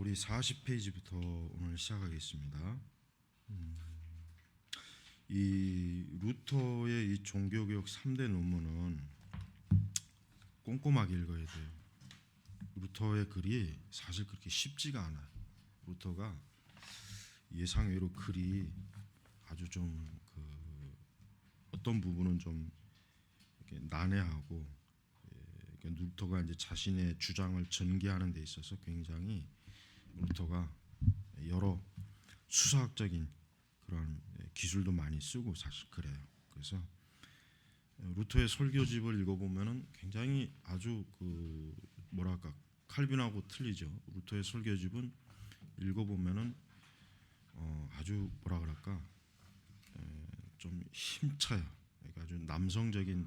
우리 40페이지부터 오늘 시작하겠습니다. 이 루터의 이 종교개혁 3대 논문은 꼼꼼하게 읽어야 돼요. 루터의 글이 사실 그렇게 쉽지가 않아요. 루터가 예상외로 글이 아주 좀 어떤 부분은 좀 이렇게 난해하고, 루터가 이제 자신의 주장을 전개하는 데 있어서 굉장히 루터가 여러 수사학적인 그런 기술도 많이 쓰고 사실 그래요. 그래서 루터의 설교집을 읽어보면은 굉장히 아주 뭐랄까 칼빈하고 틀리죠. 루터의 설교집은 읽어보면은 아주 뭐라 그럴까 좀 힘차요. 그러니까 아주 남성적인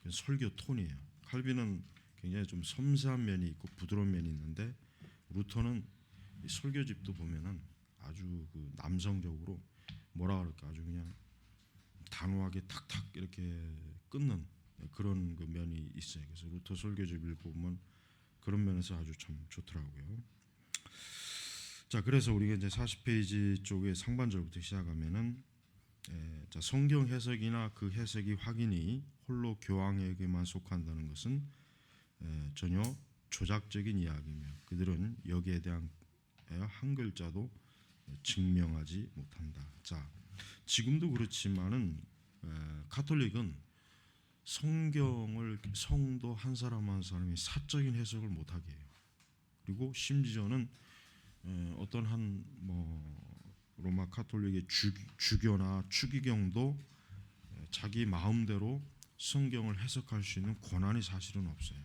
설교 톤이에요. 칼빈은 굉장히 좀 섬세한 면이 있고 부드러운 면이 있는데, 루터는 이 설교집도 보면은 아주 남성적으로 뭐라 그럴까 아주 그냥 단호하게 탁탁 이렇게 끊는 그런 면이 있어요. 그래서 루터 설교집 읽어보면 그런 면에서 아주 참 좋더라고요. 자, 그래서 우리가 이제 40페이지 쪽에 상반절부터 시작하면은 자, 성경 해석이나 그 해석이 확인이 홀로 교황에게만 속한다는 것은 전혀 조작적인 이야기며, 그들은 여기에 대한 한 글자도 증명하지 못한다. 자, 지금도 그렇지만은 가톨릭은 성경을 성도 한 사람 한 사람이 사적인 해석을 못하게 해요. 그리고 심지어는 어떤 한 로마 가톨릭의 주교나 추기경도 자기 마음대로 성경을 해석할 수 있는 권한이 사실은 없어요.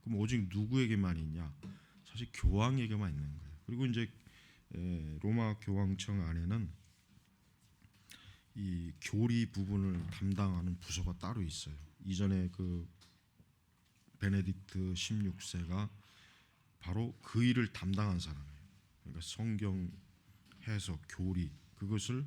그럼 오직 누구에게만 있냐? 사실 교황에게만 있는 거예요. 그리고 이제 로마 교황청 안에는 이 교리 부분을 담당하는 부서가 따로 있어요. 이전에 베네딕트 16세가 바로 그 일을 담당한 사람이에요. 그러니까 성경 해석, 교리 그것을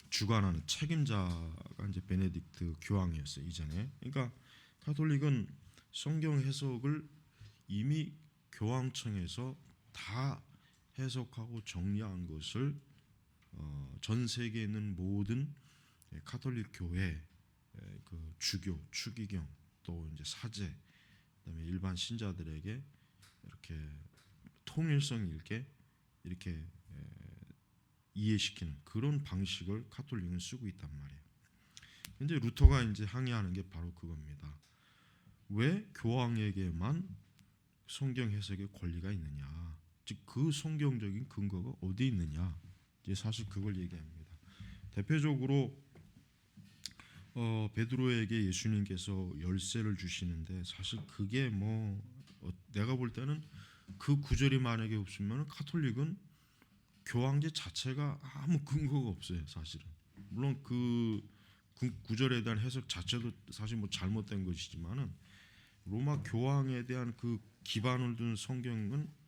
주관하는 책임자가 이제 베네딕트 교황이었어요, 이전에. 그러니까 가톨릭은 성경 해석을 이미 교황청에서 다 해석하고 정리한 것을 전 세계에 있는 모든 가톨릭 교회 주교, 추기경 또 이제 사제, 그다음에 일반 신자들에게 이렇게 통일성 있게 이렇게 이해시키는 그런 방식을 가톨릭은 쓰고 있단 말이에요. 이제 루터가 이제 항의하는 게 바로 그겁니다. 왜 교황에게만 성경 해석의 권리가 있느냐? 즉 그 성경적인 근거가 어디 있느냐? 이제 사실 그걸 얘기합니다. 대표적으로 베드로에게 예수님께서 열쇠를 주시는데, 사실 그게 내가 볼 때는 그 구절이 만약에 없으면 가톨릭은 교황제 자체가 아무 근거가 없어요, 사실은. 물론 그 구절에 대한 해석 자체도 사실 잘못된 것이지만은 로마 교황에 대한 그 기반을 둔 성경은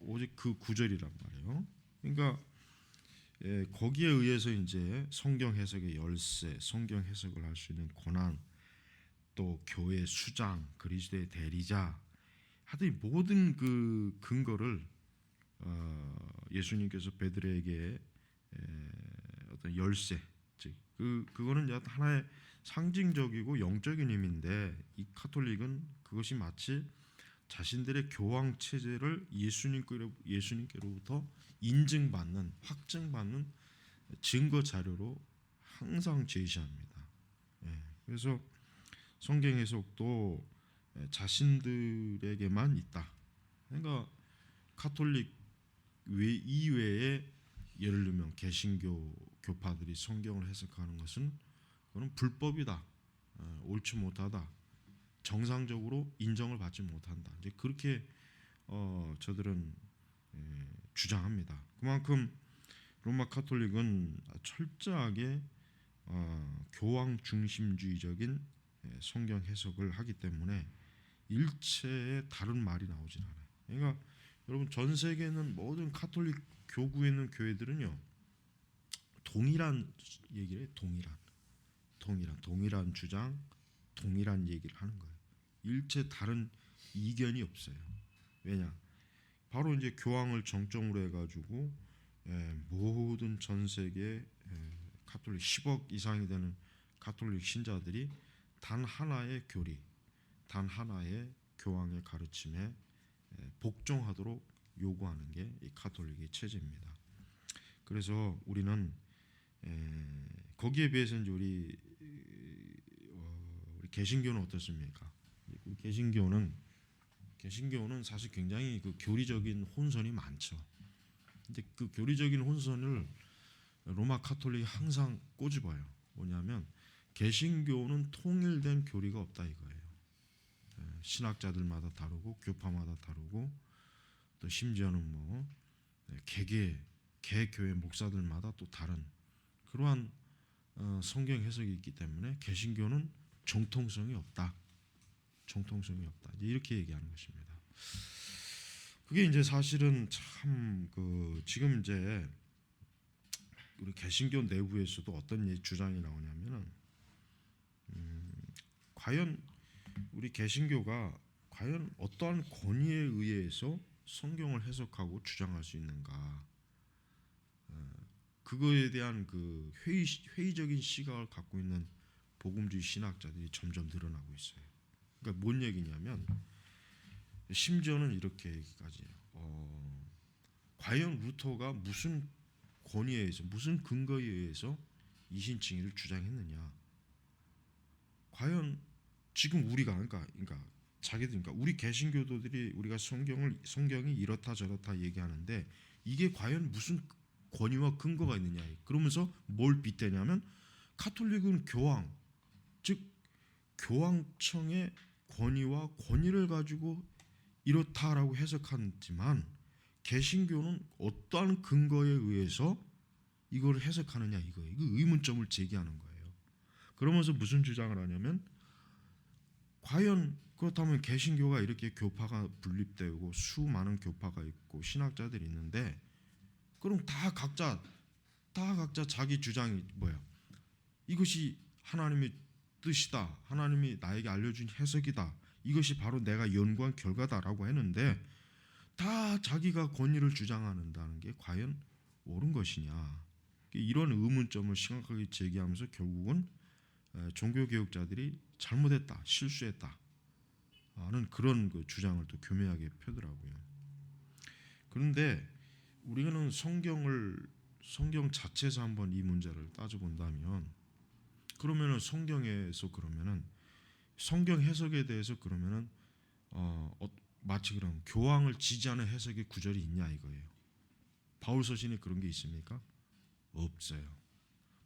오직 그 구절이란 말이에요. 그러니까 거기에 의해서 이제 성경 해석의 열쇠, 성경 해석을 할 수 있는 권한, 또 교회 수장, 그리스도의 대리자, 하여튼 모든 그 근거를 예수님께서 베드로에게 어떤 열쇠, 즉 그거는 그거는 하나의 상징적이고 영적인 의미인데, 이 가톨릭은 그것이 마치 자신들의 교황 체제를 예수님께로부터 인증받는, 확증받는 증거 자료로 항상 제시합니다. 그래서 성경 해석도 자신들에게만 있다. 그러니까 가톨릭 이외에 예를 들면 개신교 교파들이 성경을 해석하는 것은 그건 불법이다, 옳지 못하다, 정상적으로 인정을 받지 못한다. 이제 그렇게 저들은 주장합니다. 그만큼 로마 가톨릭은 철저하게 교황 중심주의적인 성경 해석을 하기 때문에 일체의 다른 말이 나오진 않아요. 그러니까 여러분, 전 세계에 있는 모든 가톨릭 교구에 있는 교회들은요 동일한 얘기를 해요. 동일한 주장, 동일한 얘기를 하는 거예요. 일체 다른 이견이 없어요. 왜냐? 바로 이제 교황을 정점으로 해가지고 모든 전 세계 가톨릭 10억 이상이 되는 가톨릭 신자들이 단 하나의 교리, 단 하나의 교황의 가르침에 복종하도록 요구하는 게 이 가톨릭의 체제입니다. 그래서 우리는 거기에 비해서 이제 우리 개신교는 어떻습니까? 우리 개신교는 사실 굉장히 그 교리적인 혼선이 많죠. 근데 그 교리적인 혼선을 로마 카톨릭이 항상 꼬집어요. 뭐냐면 개신교는 통일된 교리가 없다 이거예요. 신학자들마다 다르고 교파마다 다르고 또 심지어는 뭐 개교회 목사들마다 또 다른 그러한 성경 해석이 있기 때문에 개신교는 정통성이 없다. 이렇게 얘기하는 것입니다. 그게 이제 사실은 참 그 지금 이제 우리 개신교 내부에서도 어떤 주장이 나오냐면은 과연 우리 개신교가 과연 어떠한 권위에 의해서 성경을 해석하고 주장할 수 있는가? 그거에 대한 그 회의적인 시각을 갖고 있는 복음주의 신학자들이 점점 늘어나고 있어요. 그러니까 뭔 얘기냐면 심지어는 이렇게 얘기까지 해요. 과연 루터가 무슨 권위에 의해서 무슨 근거에 의해서 이신칭의를 주장했느냐? 과연 지금 우리가 그러니까 자기들 그러니까 우리 개신교도들이 우리가 성경이 이렇다 저렇다 얘기하는데 이게 과연 무슨 권위와 근거가 있느냐? 그러면서 뭘 빗대냐면 가톨릭은 교황 즉 교황청의 권위를 가지고 이렇다라고 해석하지만 개신교는 어떠한 근거에 의해서 이걸 해석하느냐 이거 의문점을 제기하는 거예요. 그러면서 무슨 주장을 하냐면 과연 그렇다면 개신교가 이렇게 교파가 분립되고 수많은 교파가 있고 신학자들이 있는데 그럼 다 각자 자기 주장이 뭐야? 이것이 하나님의 뜻이다. 하나님이 나에게 알려준 해석이다. 이것이 바로 내가 연구한 결과다라고 했는데 다 자기가 권위를 주장한다는 게 과연 옳은 것이냐? 이런 의문점을 심각하게 제기하면서 결국은 종교개혁자들이 잘못했다, 실수했다 하는 그런 그 주장을 또 교묘하게 펴더라고요. 그런데 우리는 성경 자체에서 한번 이 문제를 따져본다면 그러면은 성경에서 그러면은 성경 해석에 대해서 그러면은 마치 그럼 교황을 지지하는 해석의 구절이 있냐 이거예요. 바울 서신에 그런 게 있습니까? 없어요.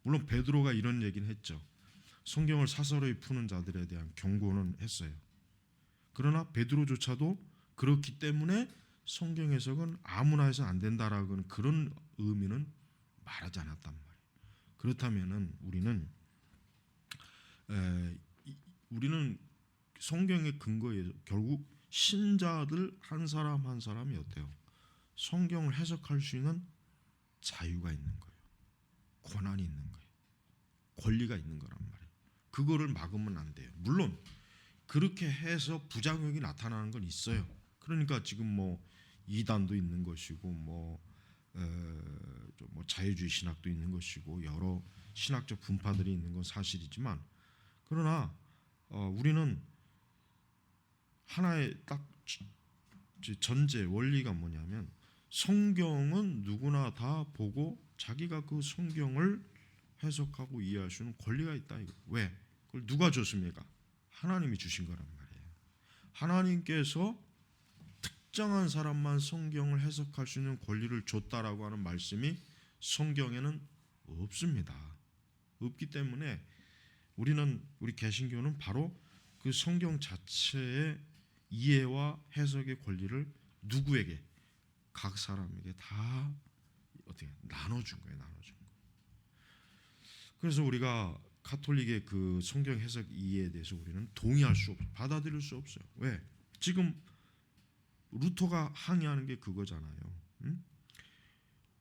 물론 베드로가 이런 얘기는 했죠. 성경을 사서로이 푸는 자들에 대한 경고는 했어요. 그러나 베드로조차도 그렇기 때문에 성경 해석은 아무나 해서 안 된다라는 그런 의미는 말하지 않았단 말이에요. 그렇다면은 우리는 성경의 근거에 결국 신자들 한 사람 한 사람이 어때요? 성경을 해석할 수 있는 자유가 있는 거예요. 권한이 있는 거예요. 권리가 있는 거란 말이에요. 그거를 막으면 안 돼요. 물론 그렇게 해서 부작용이 나타나는 건 있어요. 그러니까 지금 뭐 이단도 있는 것이고 뭐 자유주의 신학도 있는 것이고 여러 신학적 분파들이 있는 건 사실이지만 그러나 우리는 하나의 딱 전제 원리가 뭐냐면 성경은 누구나 다 보고 자기가 그 성경을 해석하고 이해할 수 있는 권리가 있다. 왜? 그걸 누가 줬습니까? 하나님이 주신 거란 말이에요. 하나님께서 특정한 사람만 성경을 해석할 수 있는 권리를 줬다라고 하는 말씀이 성경에는 없습니다. 없기 때문에 우리 개신교는 바로 그 성경 자체의 이해와 해석의 권리를 누구에게? 각 사람에게 다 어떻게 나눠준 거예요. 그래서 우리가 가톨릭의 그 성경 해석 이해에 대해서 우리는 동의할 수 없어요. 받아들일 수 없어요. 왜? 지금 루터가 항의하는 게 그거잖아요.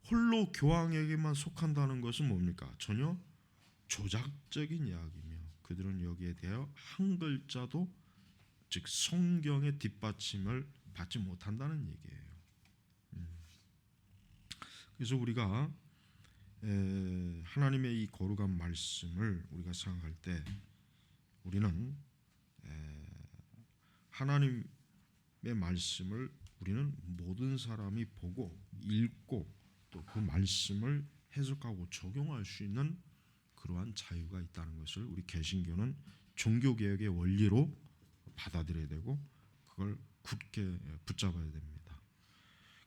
홀로 교황에게만 속한다는 것은 뭡니까? 전혀 조작적인 이야기며 그들은 여기에 대하여 한 글자도 즉 성경의 뒷받침을 받지 못한다는 얘기예요. 그래서 우리가 하나님의 이 거룩한 말씀을 우리가 생각할 때 우리는 하나님의 말씀을 우리는 모든 사람이 보고 읽고 또 그 말씀을 해석하고 적용할 수 있는 그러한 자유가 있다는 것을 우리 개신교는 종교개혁의 원리로 받아들여야 되고 그걸 굳게 붙잡아야 됩니다.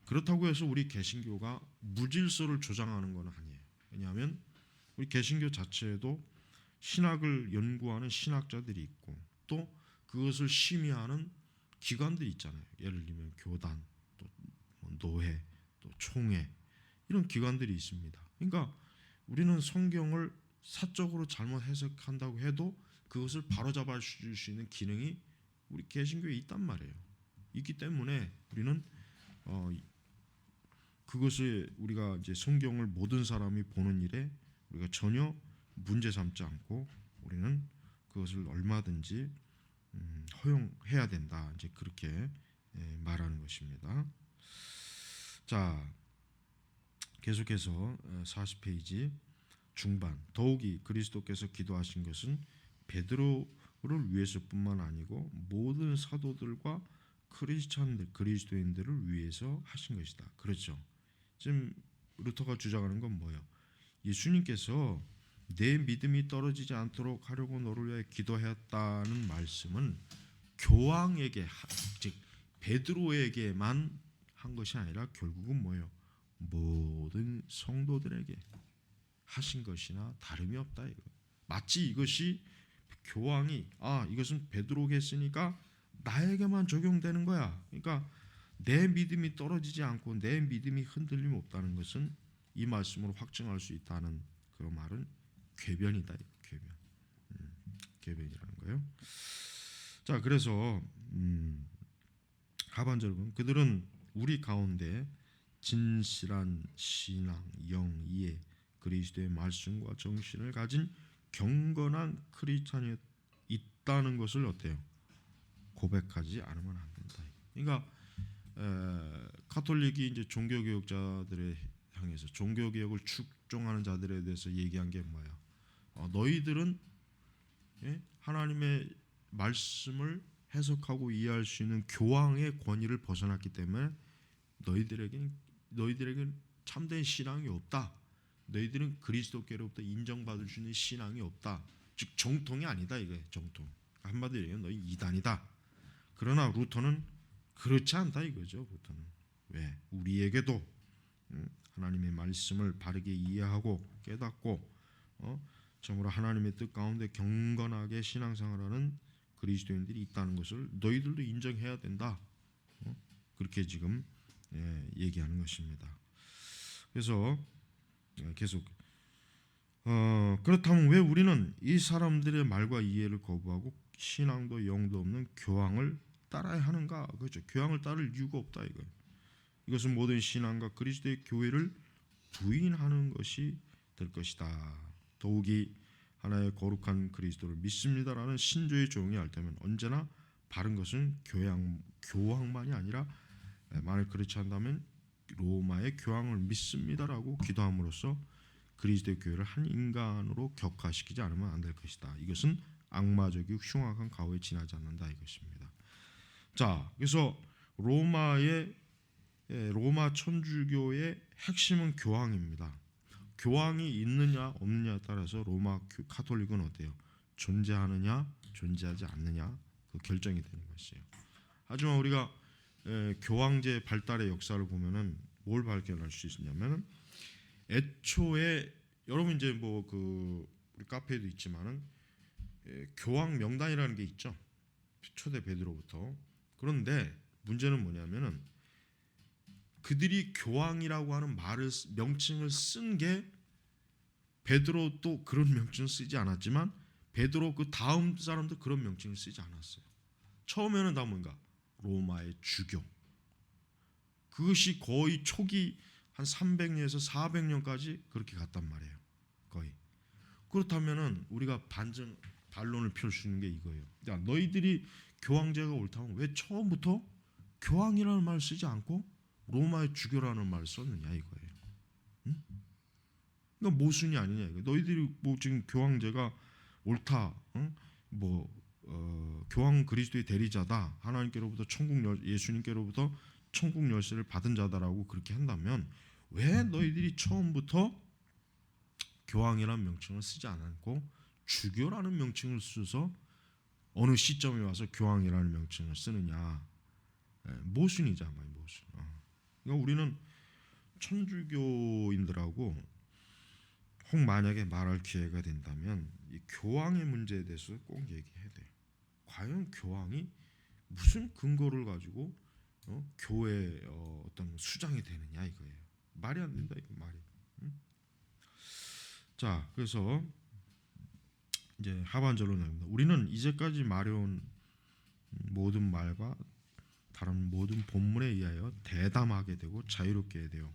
그렇다고 해서 우리 개신교가 무질서를 조장하는 건 아니에요. 왜냐하면 우리 개신교 자체에도 신학을 연구하는 신학자들이 있고 또 그것을 심의하는 기관들이 있잖아요. 예를 들면 교단, 또 노회, 또 총회 이런 기관들이 있습니다. 그러니까 우리는 성경을 사적으로 잘못 해석한다고 해도 그것을 바로잡아 줄 수 있는 기능이 우리 개신교에 있단 말이에요. 있기 때문에 우리는 그것을 우리가 이제 성경을 모든 사람이 보는 일에 우리가 전혀 문제 삼지 않고 우리는 그것을 얼마든지 허용해야 된다. 이제 그렇게 말하는 것입니다. 자, 계속해서 40페이지 중반 더욱이 그리스도께서 기도하신 것은 베드로를 위해서뿐만 아니고 모든 사도들과 크리스찬들 그리스도인들을 위해서 하신 것이다. 그렇죠. 지금 루터가 주장하는 건 뭐예요? 예수님께서 내 믿음이 떨어지지 않도록 하려고 너를 위해 기도했다는 말씀은 교황에게 즉 베드로에게만 한 것이 아니라 결국은 뭐예요? 모든 성도들에게 하신 것이나 다름이 없다 이거. 마치 이것이 교황이 이것은 베드로에게 했으니까 나에게만 적용되는 거야. 그러니까 내 믿음이 떨어지지 않고 내 믿음이 흔들림 없다는 것은 이 말씀으로 확증할 수 있다는 그 말은 궤변이다. 궤변. 궤변이라는 거예요. 자, 그래서 하반절 보면 그들은 우리 가운데 진실한 신앙, 영, 이해, 그리스도의 말씀과 정신을 가진 경건한 크리스찬이 있다는 것을 어때요? 고백하지 않으면 안 된다. 그러니까 카톨릭이 이제 종교개혁자들에 향해서 종교개혁을 축종하는 자들에 대해서 얘기한 게 뭐야? 너희들은 하나님의 말씀을 해석하고 이해할 수 있는 교황의 권위를 벗어났기 때문에 너희들에게 참된 신앙이 없다. 너희들은 그리스도께로부터 인정받을 수 있는 신앙이 없다. 즉 정통이 아니다 이거예요. 정통. 한마디로 얘기하면 너희 이단이다. 그러나 루터는 그렇지 않다 이거죠. 루터는 왜? 우리에게도 하나님의 말씀을 바르게 이해하고 깨닫고 정말 하나님의 뜻 가운데 경건하게 신앙생활하는 그리스도인들이 있다는 것을 너희들도 인정해야 된다. 그렇게 지금 얘기하는 것입니다. 그래서 계속 그렇다면 왜 우리는 이 사람들의 말과 이해를 거부하고 신앙도 영도 없는 교황을 따라야 하는가? 그렇죠. 교황을 따를 이유가 없다 이거예요. 이것은 모든 신앙과 그리스도의 교회를 부인하는 것이 될 것이다. 더욱이 하나의 거룩한 그리스도를 믿습니다라는 신조의 조용히 할 때면 언제나 바른 것은 교황만이 아니라 만일 그렇지 않다면 로마의 교황을 믿습니다라고 기도함으로써 그리스도의 교회를 한 인간으로 격화시키지 않으면 안 될 것이다. 이것은 악마적이고 흉악한 가오에 지나지 않는다 이것입니다. 자, 그래서 로마 천주교의 핵심은 교황입니다. 교황이 있느냐 없느냐에 따라서 로마 카톨릭은 어때요? 존재하느냐 존재하지 않느냐 그 결정이 되는 것이에요. 하지만 우리가 교황제 발달의 역사를 보면은 뭘 발견할 수 있냐면은 애초에 여러분 이제 우리 카페에도 있지만은 교황 명단이라는 게 있죠. 초대 베드로부터. 그런데 문제는 뭐냐면은 그들이 교황이라고 하는 명칭을 쓴 게 베드로도 그런 명칭을 쓰지 않았지만 베드로 그 다음 사람도 그런 명칭을 쓰지 않았어요. 처음에는 다 뭔가 로마의 주교. 그것이 거의 초기 한 300년에서 400년까지 그렇게 갔단 말이에요. 거의. 그렇다면은 우리가 반론을 펼 수 있는 게 이거예요. 야, 너희들이 교황제가 옳다면 왜 처음부터 교황이라는 말을 쓰지 않고 로마의 주교라는 말을 썼느냐 이거예요. 그러니까 모순이 아니냐 이거. 너희들이 뭐 지금 교황제가 옳다, 응? 뭐 교황 그리스도의 대리자다, 하나님께로부터 예수님께로부터 천국 열쇠를 받은 자다라고 그렇게 한다면 왜 너희들이 처음부터 교황이라는 명칭을 쓰지 않았고 주교라는 명칭을 써서 어느 시점에 와서 교황이라는 명칭을 쓰느냐? 모순이잖아요, 모순. 그러니까 우리는 천주교인들하고 혹 만약에 말할 기회가 된다면 이 교황의 문제에 대해서 꼭 얘기해야 돼. 과연 교황이 무슨 근거를 가지고 교회 어떤 수장이 되느냐 이거예요. 말이 안 된다 이거 말이. 응? 자, 그래서 이제 하반절로 나옵니다. 우리는 이제까지 말해온 모든 말과 다른 모든 본문에 의하여 대담하게 되고 자유롭게 되어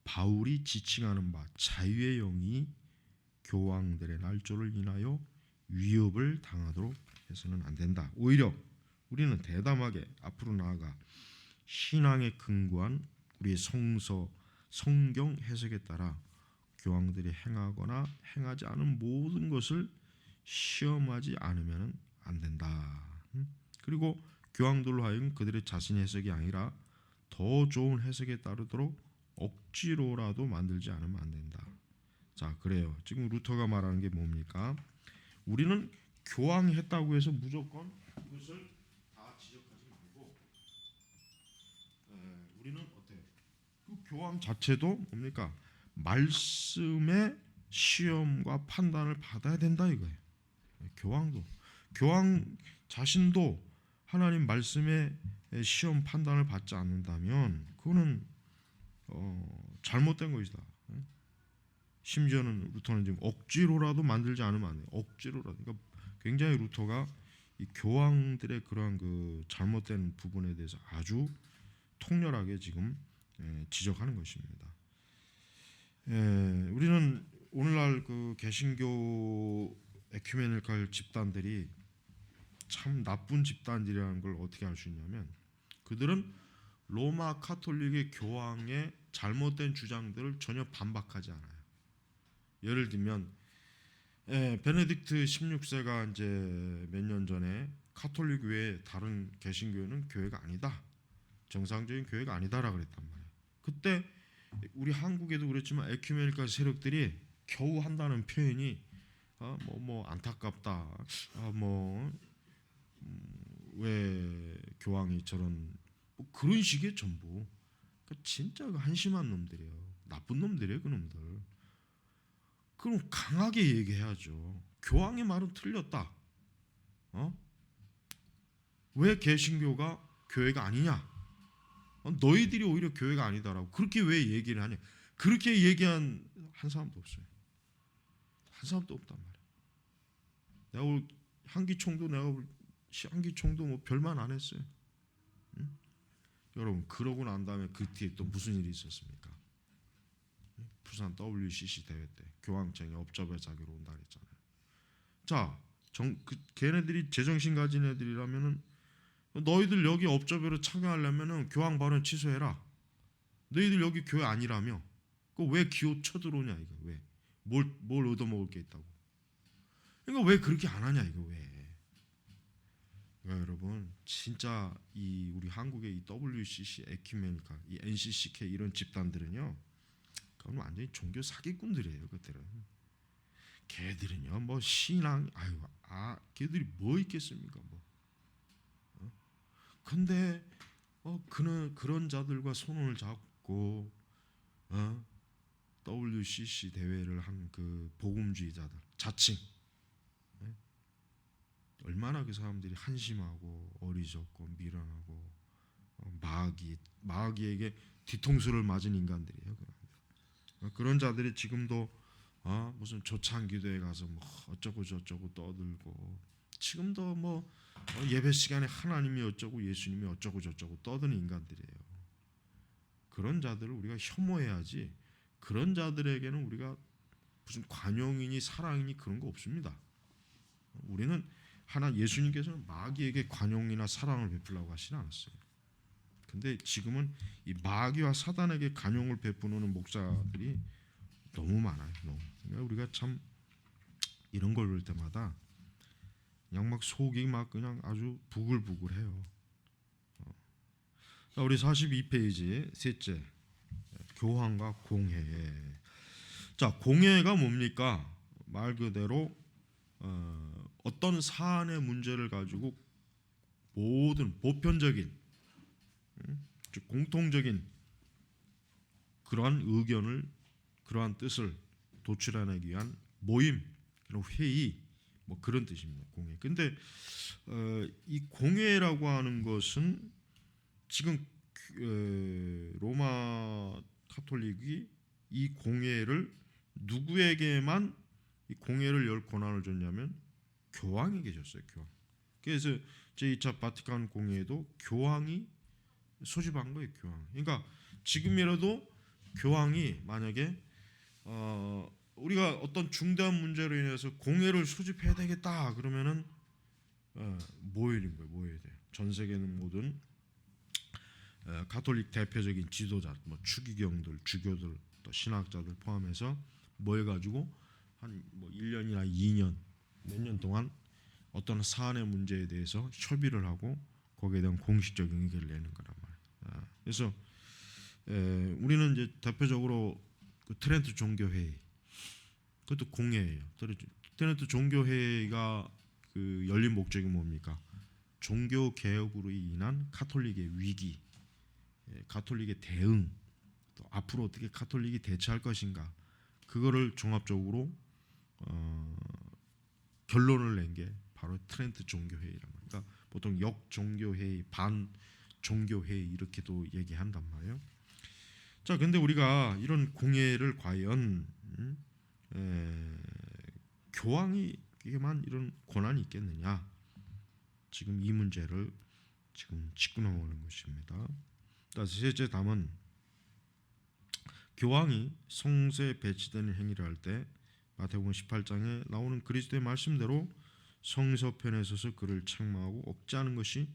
바울이 지칭하는 바 자유의 영이 교황들의 날조를 인하여 위협을 당하도록 해서는 안 된다. 오히려 우리는 대담하게 앞으로 나아가 신앙에 근거한 우리의 성경 해석에 따라 교황들이 행하거나 행하지 않은 모든 것을 시험하지 않으면 안 된다. 그리고 교황들로 하여금 그들의 자신의 해석이 아니라 더 좋은 해석에 따르도록 억지로라도 만들지 않으면 안 된다. 자, 그래요. 지금 루터가 말하는 게 뭡니까? 우리는 교황이 했다고 해서 무조건 이것을 다 지적하지 말고, 우리는 어때요? 그 교황 자체도 뭡니까? 말씀의 시험과 판단을 받아야 된다 이거예요. 교황 자신도 하나님 말씀의 시험 판단을 받지 않는다면 그거는 잘못된 것이다. 심지어는 루터는 지금 억지로라도 만들지 않으면 안 돼요. 억지로라도. 그러니까 굉장히 루터가 이 교황들의 그러한 그 잘못된 부분에 대해서 아주 통렬하게 지금 지적하는 것입니다. 우리는 오늘날 그 개신교 에큐메니컬 집단들이 참 나쁜 집단들이라는 걸 어떻게 알 수 있냐면 그들은 로마 카톨릭의 교황의 잘못된 주장들을 전혀 반박하지 않아요. 예를 들면 베네딕트 16세가 이제 몇 년 전에 카톨릭 외에 다른 개신교회는 교회가 아니다, 정상적인 교회가 아니다라 그랬단 말이에요. 그때 우리 한국에도 그렇지만 에큐메니컬 세력들이 겨우 한다는 표현이 뭐 안타깝다, 왜 교황이 저런 뭐 그런 식의 전부. 그러니까 진짜 한심한 놈들이에요. 나쁜 놈들이에요, 그 놈들. 그럼 강하게 얘기해야죠. 교황의 말은 틀렸다. 왜 개신교가 교회가 아니냐? 너희들이 오히려 교회가 아니다라고 그렇게 왜 얘기를 하냐? 그렇게 얘기한 한 사람도 없어요. 한 사람도 없단 말이야. 내가 올 한기총도 뭐 별말 안 했어요. 응? 여러분 그러고 난 다음에 그 뒤에 또 무슨 일이 있었습니까? 부산 WCC 대회 때 교황청이 업접에 자기로 온다 그랬잖아요. 자, 걔네들이 제정신 가진 애들이라면은 너희들 여기 업접회로 참여하려면은 교황 발언 취소해라. 너희들 여기 교회 아니라며. 그 왜 기호 쳐들어오냐 이거 왜? 뭘 얻어먹을 게 있다고? 그러니까 왜 그렇게 안 하냐 이거 왜? 그러니까 여러분 진짜 이 우리 한국의 이 WCC, 에큐메니컬, 이 NCCK 이런 집단들은요, 그건 완전히 종교 사기꾼들이에요. 그들은. 걔들은요 뭐 신앙 걔들이 뭐 있겠습니까 뭐. 근데 그런 자들과 손을 잡고 WCC 대회를 한 그 복음주의자들 자칭 얼마나 그 사람들이 한심하고 어리석고 미련하고 마귀에게 뒤통수를 맞은 인간들이에요. 그런 자들이 지금도 무슨 조창기도에 가서 뭐 어쩌고 저쩌고 떠들고 지금도 뭐 예배 시간에 하나님이 어쩌고 예수님이 어쩌고 저쩌고 떠드는 인간들이에요. 그런 자들을 우리가 혐오해야지. 그런 자들에게는 우리가 무슨 관용이니 사랑이니 그런 거 없습니다. 우리는 예수님께서는 마귀에게 관용이나 사랑을 베풀라고 하시지 않았어요. 근데 지금은 이 마귀와 사단에게 관용을 베푸는 목사들이 너무 많아요. 너무. 그러니까 우리가 참 이런 걸 볼 때마다 그냥 막 속이 막 그냥 아주 부글부글해요. 자, 우리 42페이지 셋째, 교황과 공회. 자, 공회가 뭡니까? 말 그대로 어떤 사안의 문제를 가지고 모든 보편적인, 즉 공통적인 그러한 의견을, 그러한 뜻을 도출해내기 위한 모임, 그런 회의, 뭐 그런 뜻입니다. 공회. 근데 이 공회라고 하는 것은 지금 로마 카톨릭이 이 공회를 누구에게만 이 공회를 열 권한을 줬냐면 교황에게 줬어요. 교황. 그래서 제2차 바티칸 공회도 교황이 소집한 거예요. 교황. 그러니까 지금이라도 교황이 만약에 우리가 어떤 중대한 문제로 인해서 공회를 소집해야 되겠다 그러면은 모여있는 거예요. 모여야 돼요. 전 세계는 모든 가톨릭 대표적인 지도자, 뭐 추기경들, 주교들, 또 신학자들 포함해서 모여가지고 한 뭐 1년이나 2년, 몇 년 동안 어떤 사안의 문제에 대해서 협의를 하고 거기에 대한 공식적인 의견을 내는 거란 말이에요. 그래서 우리는 이제 대표적으로 그 트렌트 종교회의, 그것도 공회예요. 트렌트 종교회의가 그 열린 목적이 뭡니까? 종교 개혁으로 인한 카톨릭의 위기, 가톨릭의 대응, 또 앞으로 어떻게 가톨릭이 대처할 것인가, 그거를 종합적으로 결론을 낸 게 바로 트렌트 종교회의란 말이에요. 그러니까 보통 역종교회의, 반종교회의 이렇게도 얘기한단 말이에요. 자, 근데 우리가 이런 공회를 과연 교황에게만 이런 권한이 있겠느냐? 지금 이 문제를 지금 짚고 넘어가는 것입니다. 셋째 답은 교황이 성소에 배치되는 행위를 할 때 마태복음 18장에 나오는 그리스도의 말씀대로 성서편에 서서 그를 책망하고 억제하는 것이,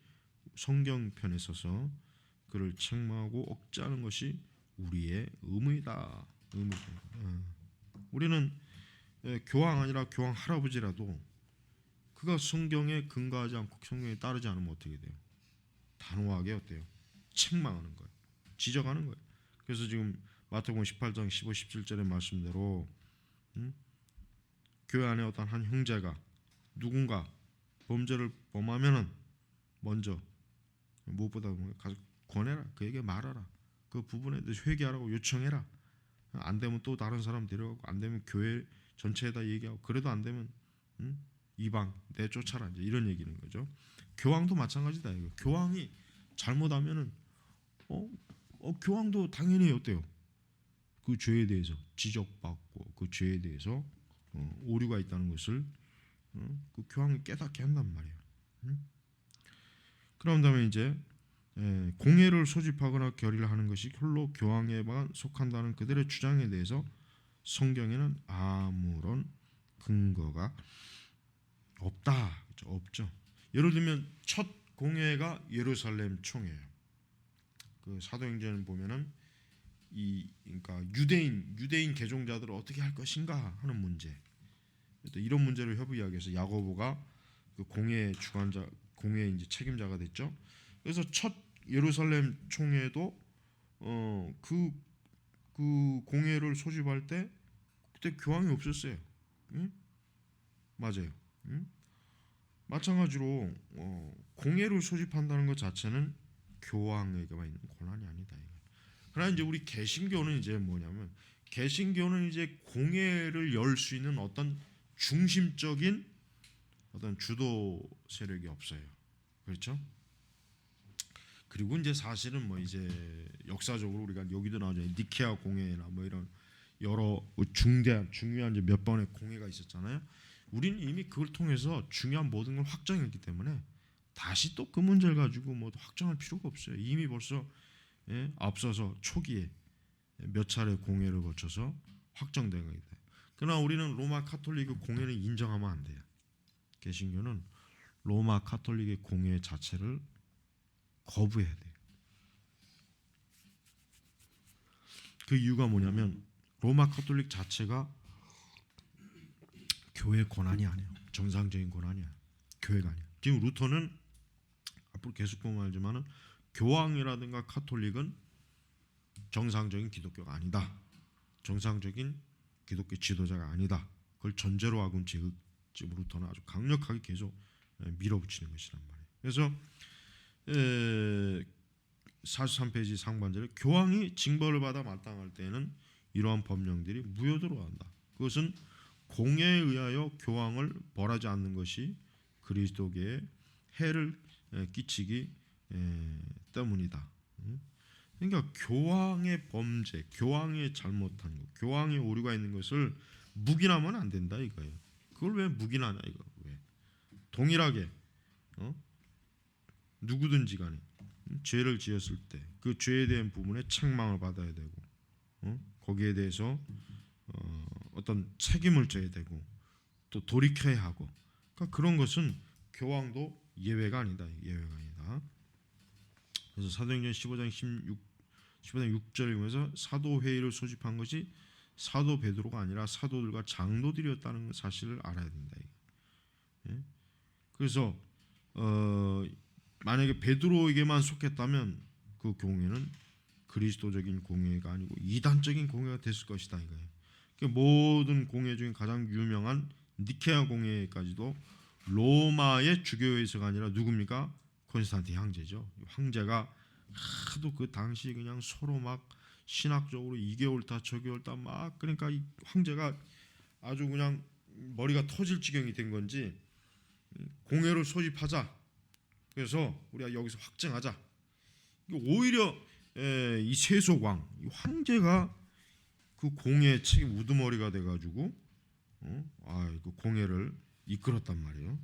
성경편에 서서 그를 책망하고 억제하는 것이 우리의 의무이다. 우리는 교황 아니라 교황 할아버지라도 그가 성경에 근거하지 않고 성경에 따르지 않으면 어떻게 돼요? 단호하게 어때요? 책망하는 거예요. 지적하는 거예요. 그래서 지금 마태복음 18장 15, 17절의 말씀대로 교회 안에 어떤 한 형제가 누군가 범죄를 범하면은 먼저 무엇보다 가서 권해라. 그에게 말하라. 그 부분에 대해서 회개하라고 요청해라. 안 되면 또 다른 사람 데려가고, 안 되면 교회 전체에다 얘기하고, 그래도 안 되면 이방 내쫓아라. 이제 이런 얘기는 거죠. 교황도 마찬가지다. 이거. 교황이 잘못하면은 교황도 당연히 어때요? 그 죄에 대해서 지적받고 그 죄에 대해서 오류가 있다는 것을 그 교황이 깨닫게 한단 말이에요. 그런 다음에 이제 공회를 소집하거나 결의를 하는 것이 홀로 교황에만 속한다는 그들의 주장에 대해서 성경에는 아무런 근거가 없다. 그렇죠? 없죠. 예를 들면 첫 공회가 예루살렘 총회예요. 그 사도행전을 보면은 그러니까 유대인 개종자들을 어떻게 할 것인가 하는 문제, 이런 문제를 협의하기 위해서 야고보가 그 공회 주관자, 공회 이제 책임자가 됐죠. 그래서 첫 예루살렘 총회도 그 공회를 소집할 때 그때 교황이 없었어요. 응? 맞아요. 응? 마찬가지로 공회를 소집한다는 것 자체는 교황에게만 있는 권한이 아니다. 그러나 이제 우리 개신교는 이제 뭐냐면, 개신교는 이제 공회를 열 수 있는 어떤 중심적인 어떤 주도 세력이 없어요. 그렇죠? 그리고 이제 사실은 뭐 이제 역사적으로 우리가 여기도 나오죠. 니케아 공회나 뭐 이런 여러 중요한 이제 몇 번의 공회가 있었잖아요. 우리는 이미 그걸 통해서 중요한 모든 걸 확정했기 때문에 다시 또 그 문제를 가지고 뭐 확정할 필요가 없어요. 이미 벌써 앞서서 초기에 몇 차례 공회를 거쳐서 확정된 거기 때문에. 그러나 우리는 로마 카톨릭의 공회는 인정하면 안 돼요. 개신교는 로마 카톨릭의 공회 자체를 거부해야 돼요. 그 이유가 뭐냐면 로마 카톨릭 자체가 교회 권한이 아니에요. 정상적인 권한이 아니에요. 교회가 아니에요. 지금 루터는 앞으로 계속 보면 알지만은 교황이라든가 카톨릭은 정상적인 기독교가 아니다. 정상적인 기독교 지도자가 아니다. 그걸 전제로 하고 지금 루터는 아주 강력하게 계속 밀어붙이는 것이란 말이에요. 그래서 43페이지 상반절에 교황이 징벌을 받아 마땅할 때에는 이러한 법령들이 무효도로 한다. 그것은 공에 의하여 교황을 벌하지 않는 것이 그리스도계에 해를 끼치기 때문이다. 그러니까 교황의 범죄, 교황의 잘못한 것, 교황의 오류가 있는 것을 묵인하면 안 된다 이거예요. 그걸 왜 묵인하냐 이거. 왜? 동일하게 누구든지 간에 죄를 지었을 때 그 죄에 대한 부분에 책망을 받아야 되고 거기에 대해서 어떤 책임을 져야 되고 또 돌이켜야 하고 그러니까 그런 것은 교황도 예외가 아니다. 예외가 아니다. 그래서 사도행전 15장 6절에 보면서 사도 회의를 소집한 것이 사도 베드로가 아니라 사도들과 장로들이었다는 사실을 알아야 된다. 그래서 만약에 베드로에게만 속했다면 그 공회는 그리스도적인 공회가 아니고 이단적인 공회가 됐을 것이다 이거예요. 그러니까 모든 공회 중에 가장 유명한 니케아 공회까지도 로마의 주교회의서가 아니라 누굽니까? 콘스탄틴 황제죠. 황제가 하도 그 당시 그냥 서로 막 신학적으로 이게 옳다 저게 옳다 막 그러니까 이 황제가 아주 그냥 머리가 터질 지경이 된 건지 공회를 소집하자. 그래서 우리가 여기서 확정하자. 오히려 이 세속왕, 이 황제가 그 공회 책임 우두머리가 돼가지고 그 공회를 이끌었단 말이에요.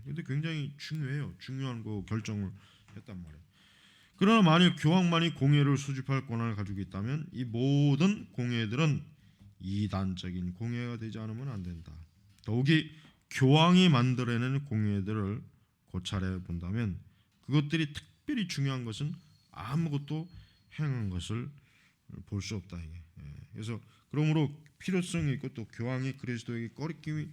그런데 굉장히 중요해요. 중요한 그 결정을 했단 말이에요. 그러나 만일 교황만이 공회를 소집할 권한을 가지고 있다면 이 모든 공회들은 이단적인 공회가 되지 않으면 안 된다. 더욱이 교황이 만들어내는 공회들을 고찰해 본다면 그것들이 특별히 중요한 것은 아무것도 행한 것을 볼 수 없다 이게. 그래서 그러므로 필요성이 있고 또 교황이 그리스도에게 꺼리낌이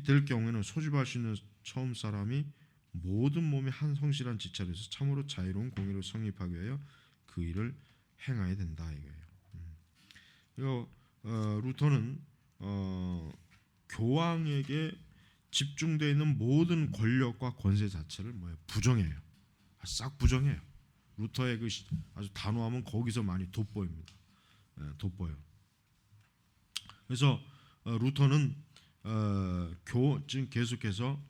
될 경우에는 소집할 수 있는 처음 사람이 모든 몸이 한 성실한 지체로서 참으로 자유로운 공의를 성립하기 위하여 그 일을 행해야 된다 이거예요. 그리고 루터는 교황에게 집중되어 있는 모든 권력과 권세 자체를 부정해요. 싹 부정해요. 루터의 그 아주 단호함은 거기서 많이 돋보입니다. 돋보여. 그래서 루터는 지금 계속해서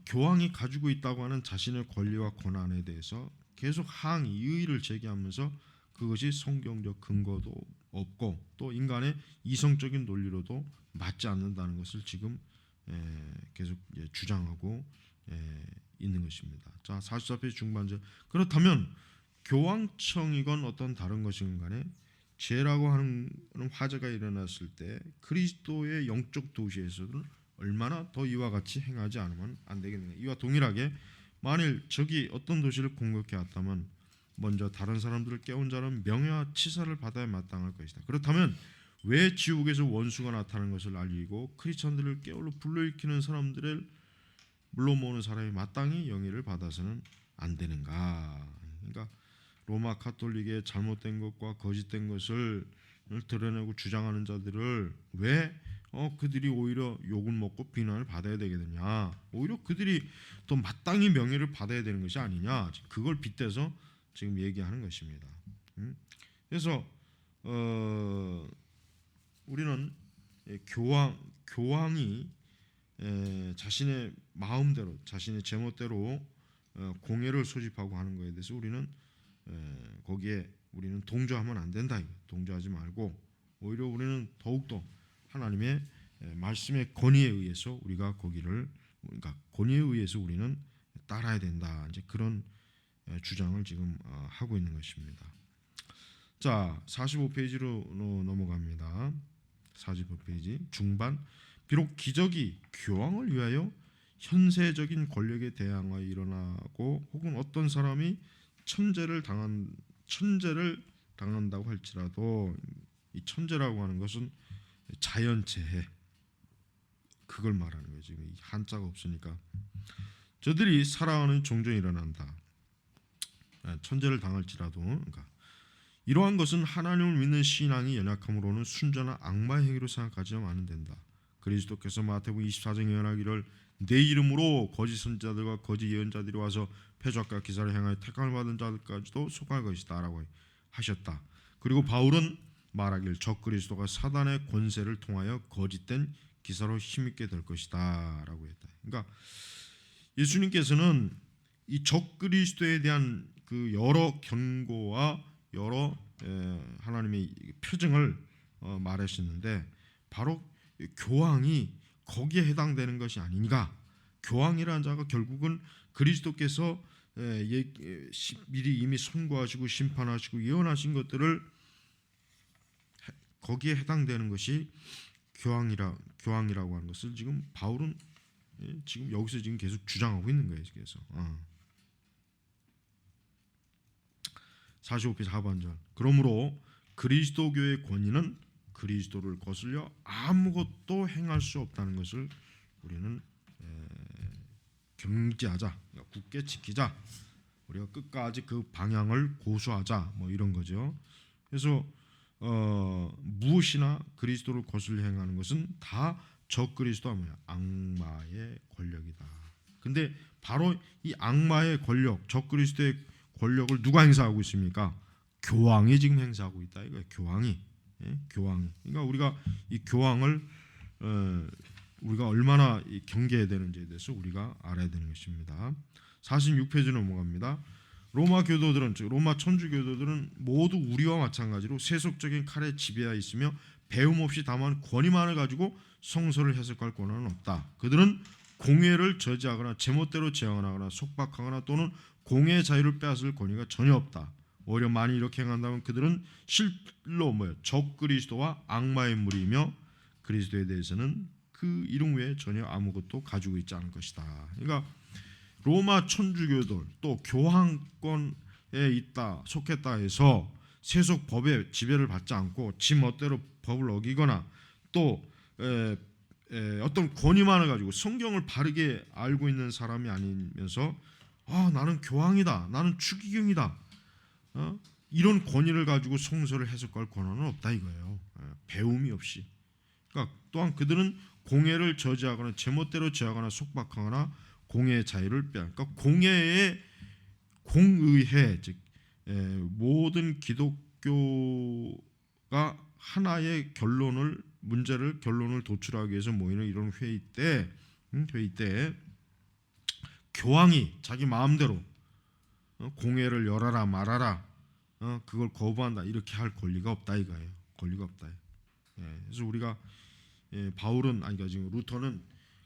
교황이 가지고 있다고 하는 자신의 권리와 권한에 대해서 계속 이의를 제기하면서 그것이 성경적 근거도 없고 또 인간의 이성적인 논리로도 맞지 않는다는 것을 지금 계속 주장하고 있는 것입니다. 자, 44페이지 중반절. 그렇다면 교황청이건 어떤 다른 것이건 간에 죄라고 하는 화제가 일어났을 때 그리스도의 영적 도시에서는 얼마나 더 이와 같이 행하지 않으면 안 되겠느냐. 이와 동일하게 만일 적이 어떤 도시를 공격해 왔다면 먼저 다른 사람들을 깨운 자는 명예와 치사를 받아야 마땅할 것이다. 그렇다면 왜 지옥에서 원수가 나타나는 것을 알리고 크리스천들을 깨울러 불러일으키는 사람들을 물러모으는 사람이 마땅히 영예를 받아서는 안 되는가. 그러니까 로마 카톨릭의 잘못된 것과 거짓된 것을 드러내고 주장하는 자들을 왜 그들이 오히려 욕을 먹고 비난을 받아야 되겠느냐. 오히려 그들이 더 마땅히 명예를 받아야 되는 것이 아니냐. 그걸 빗대서 지금 얘기하는 것입니다. 그래서 우리는 교황이 자신의 마음대로 자신의 제멋대로 공회를 소집하고 하는 것에 대해서 우리는 거기에 우리는 동조하면 안 된다. 동조하지 말고 오히려 우리는 더욱더 하나님의 말씀의 권위에 의해서 우리가 그러니까 권위에 의해서 우리는 따라야 된다. 이제 그런 주장을 지금 하고 있는 것입니다. 자, 45페이지로 넘어갑니다. 45페이지 중반. 비록 기적이 교황을 위하여 현세적인 권력에 대항하여 일어나고 혹은 어떤 사람이 천재를 당한다고 할지라도 이 천재라고 하는 것은 자연재해, 그걸 말하는 거예요. 지금 한자가 없으니까. 저들이 살아가는 종종 일어난다. 천재를 당할지라도. 그러니까 이러한 것은 하나님을 믿는 신앙이 연약함으로는 순전한 악마의 행위로 생각하지만 안 된다. 그리스도께서 마태복음 24장에 예언하기를 내 이름으로 거짓 선지자들과 거짓 예언자들이 와서 표적과 기사를 행하여 택함을 받은 자들까지도 속할 것이다 라고 하셨다. 그리고 바울은 말하길 적그리스도가 사단의 권세를 통하여 거짓된 기사로 힘있게 될 것이다 라고 했다. 그러니까 예수님께서는 이 적그리스도에 대한 그 여러 견고와 여러 하나님의 표징을 말하시는데 바로 교황이 거기에 해당되는 것이 아니니까, 교황이라는 자가 결국은 그리스도께서 미리 이미 선고하시고 심판하시고 예언하신 것들을 거기에 해당되는 것이 교황이라고 하는 것을 지금 바울은 지금 여기서 지금 계속 주장하고 있는 거예요. 그래서 45페이지 하반절. 그러므로 그리스도교의 권위는 그리스도를 거슬려 아무것도 행할 수 없다는 것을 우리는 경지하자, 그러니까 굳게 지키자, 우리가 끝까지 그 방향을 고수하자, 뭐 이런 거죠. 그래서 무엇이나 그리스도를 거슬려 행하는 것은 다 적그리스도와 뭐야? 악마의 권력이다. 근데 바로 이 악마의 권력, 적그리스도의 권력을 누가 행사하고 있습니까? 교황이 지금 행사하고 있다. 이거 교황이. 교황이. 그러니까 우리가 이 교황을 우리가 얼마나 경계해야 되는지에 대해서 우리가 알아야 되는 것입니다. 46페이지 넘어갑니다. 로마 교도들은, 즉 로마 천주 교도들은 모두 우리와 마찬가지로 세속적인 칼에 지배하여 있으며 배움 없이 다만 권위만을 가지고 성서를 해석할 권한은 없다. 그들은 공회를 저지하거나 제멋대로 제한하거나 속박하거나 또는 공회의 자유를 빼앗을 권위가 전혀 없다. 오히려 만일 이렇게 행한다면 그들은 실로 적그리스도와 악마의 무리이며 그리스도에 대해서는 그 이름 외에 전혀 아무것도 가지고 있지 않을 것이다. 그러니까 로마 천주교들 또 교황권에 있다, 속했다 해서 세속 법의 지배를 받지 않고 지 멋대로 법을 어기거나 또 어떤 권위만을 가지고 성경을 바르게 알고 있는 사람이 아니면서 나는 교황이다, 나는 추기경이다, 이런 권위를 가지고 성서를 해석할 권한은 없다 이거예요. 배움이 없이. 그러니까 또한 그들은 공회를 저지하거나 제멋대로 제하거나 속박하거나 공회의 자유를 그러니까 공회의 공의회, 즉 모든 기독교가 하나의 결론을 도출하기 위해서 모이는 이런 회의 때 교황이 자기 마음대로 공회를 열어라 말아라, 그걸 거부한다 이렇게 할 권리가 없다 이거예요. 권리가 없다. 그래서 우리가 바울은 아니 지금 루터는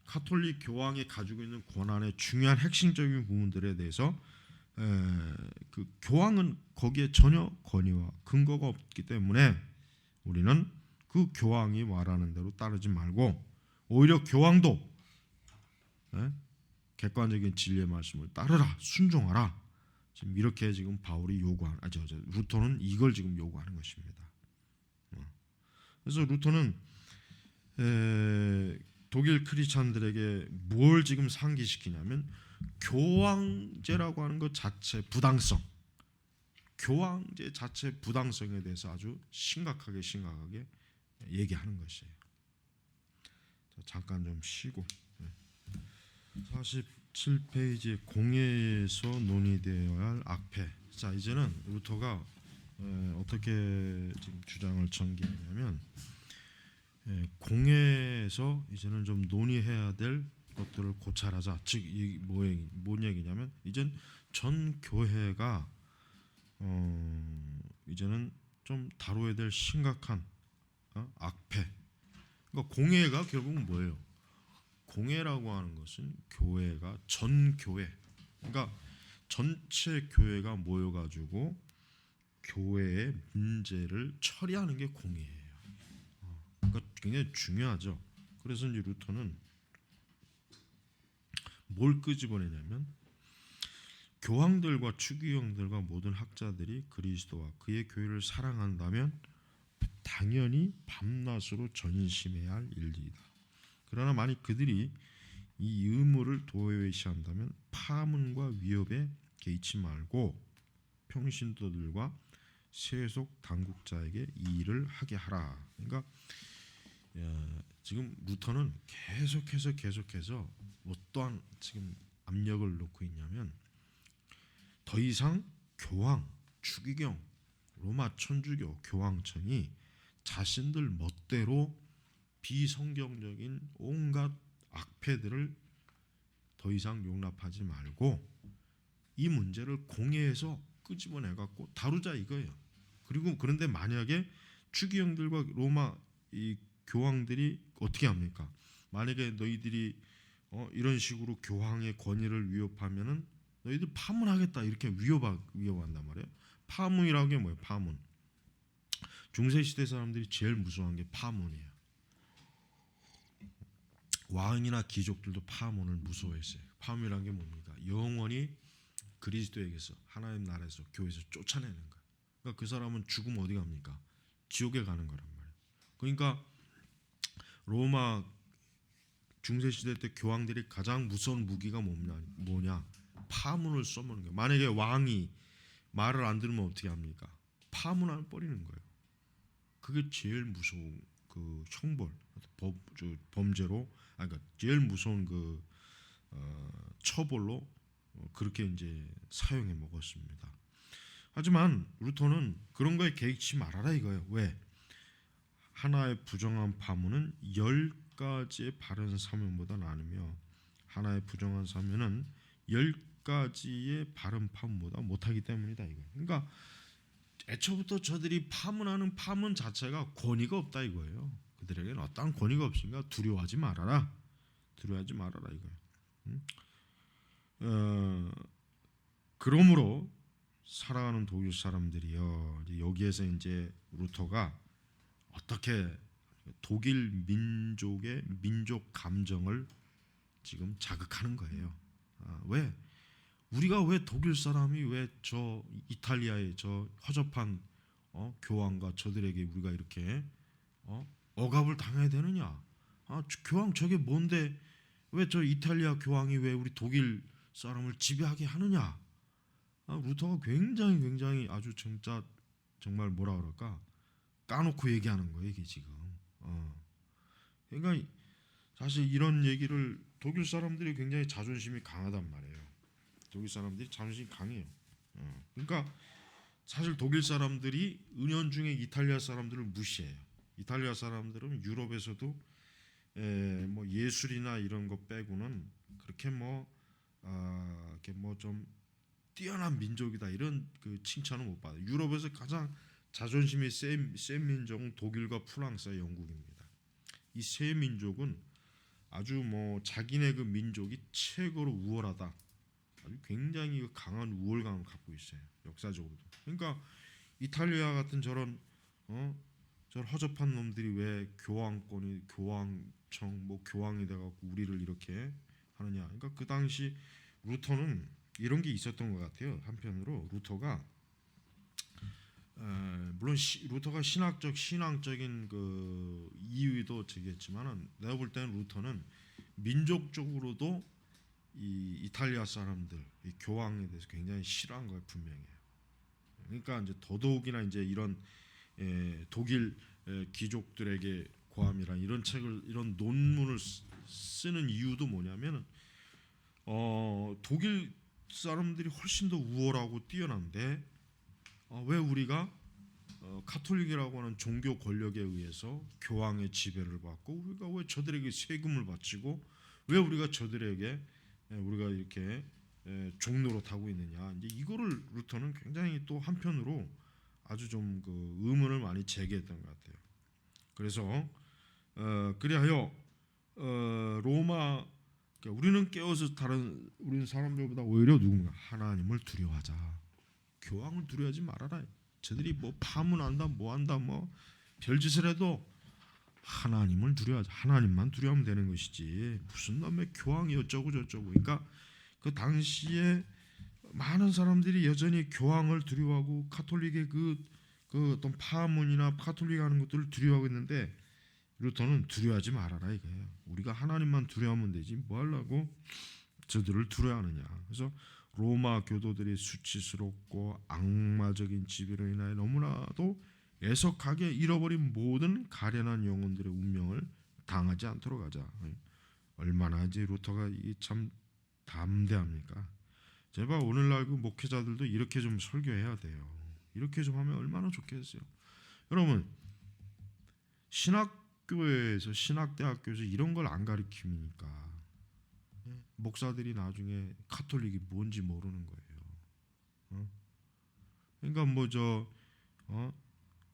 카톨릭 교황이 가지고 있는 권한의 중요한 핵심적인 부분들에 대해서 그 교황은 거기에 전혀 권위와 근거가 없기 때문에 우리는 그 교황이 말하는 대로 따르지 말고 오히려 교황도 객관적인 진리의 말씀을 따르라, 순종하라. 지금 이렇게 지금 바울이 요구하는, 루터는 이걸 지금 요구하는 것입니다. 그래서 루터는 독일 크리스찬들에게 뭘 지금 상기시키냐면 교황제라고 하는 것 자체 부당성, 교황제 자체 부당성에 대해서 아주 심각하게 얘기하는 것이에요. 잠깐 좀 쉬고 47페이지 공회에서 논의되어야 할 악폐. 자, 이제는 루터가 어떻게 지금 주장을 전개하냐면 공회에서 이제는 좀 논의해야 될 것들을 고찰하자. 즉 뭔 얘기냐면 이젠 전 교회가 이제는 좀 다뤄야 될 심각한 악폐. 그러니까 공회가 결국은 뭐예요? 공회라고 하는 것은 교회가 전 교회, 그러니까 전체 교회가 모여가지고 교회의 문제를 처리하는 게 공회예요. 그러니까 굉장히 중요하죠. 그래서 이제 루터는 뭘 끄집어내냐면 교황들과 추기경들과 모든 학자들이 그리스도와 그의 교회를 사랑한다면 당연히 밤낮으로 전심해야 할 일들이다. 그러나 만약 그들이 이 의무를 도외시한다면 파문과 위협에 개의치 말고 평신도들과 세속 당국자에게 이 일을 하게 하라. 그러니까 지금 루터는 계속해서 어떠한 지금 압력을 놓고 있냐면 더 이상 교황, 추기경, 로마 천주교 교황청이 자신들 멋대로 비성경적인 온갖 악패들을 더 이상 용납하지 말고 이 문제를 공회에서 끄집어내 갖고 다루자 이거예요. 그리고 그런데 만약에 추기경들과 로마 이 교황들이 어떻게 합니까? 만약에 너희들이 이런 식으로 교황의 권위를 위협하면은 너희들 파문하겠다 이렇게 위협한단 말이에요. 파문이라는 게 뭐예요? 파문. 중세 시대 사람들이 제일 무서워한 게 파문이에요. 왕이나 귀족들도 파문을 무서워했어요. 파문이라는 게 뭡니까? 영원히 그리스도에게서 하나님 나라에서 교회에서 쫓아내는 거예요. 그러니까 그 사람은 죽으면 어디 갑니까? 지옥에 가는 거란 말이에요. 그러니까 로마 중세 시대 때 교황들이 가장 무서운 무기가 뭐냐? 파문을 써먹는 거예요. 만약에 왕이 말을 안 들으면 어떻게 합니까? 파문을 버리는 거예요. 그게 제일 무서운 그 형벌, 범죄로, 그러니까 제일 무서운 그 처벌로 그렇게 이제 사용해 먹었습니다. 하지만 루터는 그런 거에 개의치 말아라 이거예요. 왜? 하나의 부정한 파문은 10가지의 바른 사면보다 나으며 하나의 부정한 사면은 10가지의 바른 파문보다 못하기 때문이다 이거예요. 그러니까 애초부터 저들이 파문하는 파문 자체가 권위가 없다 이거예요. 그들에게는 어떠한 권위가 없으니까 두려워하지 말아라. 두려워하지 말아라 이거예요. 그러므로 살아가는 독일 사람들이요. 여기에서 이제 루터가 어떻게 독일 민족의 민족 감정을 지금 자극하는 거예요. 왜? 우리가 왜 독일 사람이 왜 저 이탈리아의 저 허접한 교황과 저들에게 우리가 이렇게 억압을 당해야 되느냐? 교황 저게 뭔데 왜 저 이탈리아 교황이 왜 우리 독일 사람을 지배하게 하느냐? 루터가 굉장히 아주 진짜 정말 뭐라 그럴까 까놓고 얘기하는 거예요 이게 지금. 그러니까 사실 이런 얘기를 독일 사람들이 굉장히 자존심이 강하단 말이에요. 독일 사람들이 자존심이 강해요. 그러니까 사실 독일 사람들이 은연중에 이탈리아 사람들을 무시해요. 이탈리아 사람들은 유럽에서도 뭐 예술이나 이런 거 빼고는 그렇게 이렇게 좀 뛰어난 민족이다 이런 그 칭찬을 못 받아요. 유럽에서 가장 자존심이 센 민족은 독일과 프랑스와 영국입니다. 이 세 민족은 아주 자기네 그 민족이 최고로 우월하다. 아주 굉장히 강한 우월감을 갖고 있어요. 역사적으로도. 그러니까 이탈리아 같은 저런 허접한 놈들이 왜 교황권이 교황청 교황이 돼갖고 우리를 이렇게 하느냐. 그러니까 그 당시 루터는 이런 게 있었던 것 같아요. 한편으로 루터가 물론 루터가 신앙적인 그 이유도 되겠지만은 내가 볼 때는 루터는 민족적으로도 이 이탈리아 사람들 이 교황에 대해서 굉장히 싫어한 거예요 분명해요. 그러니까 이제 더더욱이나 이제 이런 독일 귀족들에게 고함이란 이런 책을 이런 논문을 쓰는 이유도 뭐냐면은 독일 사람들이 훨씬 더 우월하고 뛰어난데 왜 우리가 카톨릭이라고 하는 종교 권력에 의해서 교황의 지배를 받고 우리가 왜 저들에게 세금을 바치고 왜 우리가 저들에게 우리가 이렇게 종노릇하고 있느냐. 이제 이거를 루터는 굉장히 또 한편으로 아주 좀 그 의문을 많이 제기했던 것 같아요. 그래서 그리하여 로마 그러니까 우리는 깨어서 우리는 사람들보다 오히려 누군가 하나님을 두려워하자. 교황을 두려워하지 말아라. 저들이 뭐 파문한다, 뭐한다, 뭐 별짓을 해도 하나님을 두려워하자. 하나님만 두려워하면 되는 것이지 무슨 놈의 교황이 어쩌고 저쩌고. 그러니까 그 당시에 많은 사람들이 여전히 교황을 두려워하고 카톨릭의 그 그 어떤 파문이나 카톨릭 하는 것들을 두려워하고 있는데 루터는 두려워하지 말아라 이거예요. 우리가 하나님만 두려워하면 되지 뭐 하려고 저들을 두려워하느냐. 그래서 로마 교도들이 수치스럽고 악마적인 지배로 인하여 너무나도 애석하게 잃어버린 모든 가련한 영혼들의 운명을 당하지 않도록 하자. 얼마나 이제 루터가 참 담대합니까? 제발 오늘날 그 목회자들도 이렇게 좀 설교해야 돼요. 이렇게 좀 하면 얼마나 좋겠어요. 여러분 신학교에서 신학대학교에서 이런 걸 안 가르치니까 목사들이 나중에 카톨릭이 뭔지 모르는 거예요. 그러니까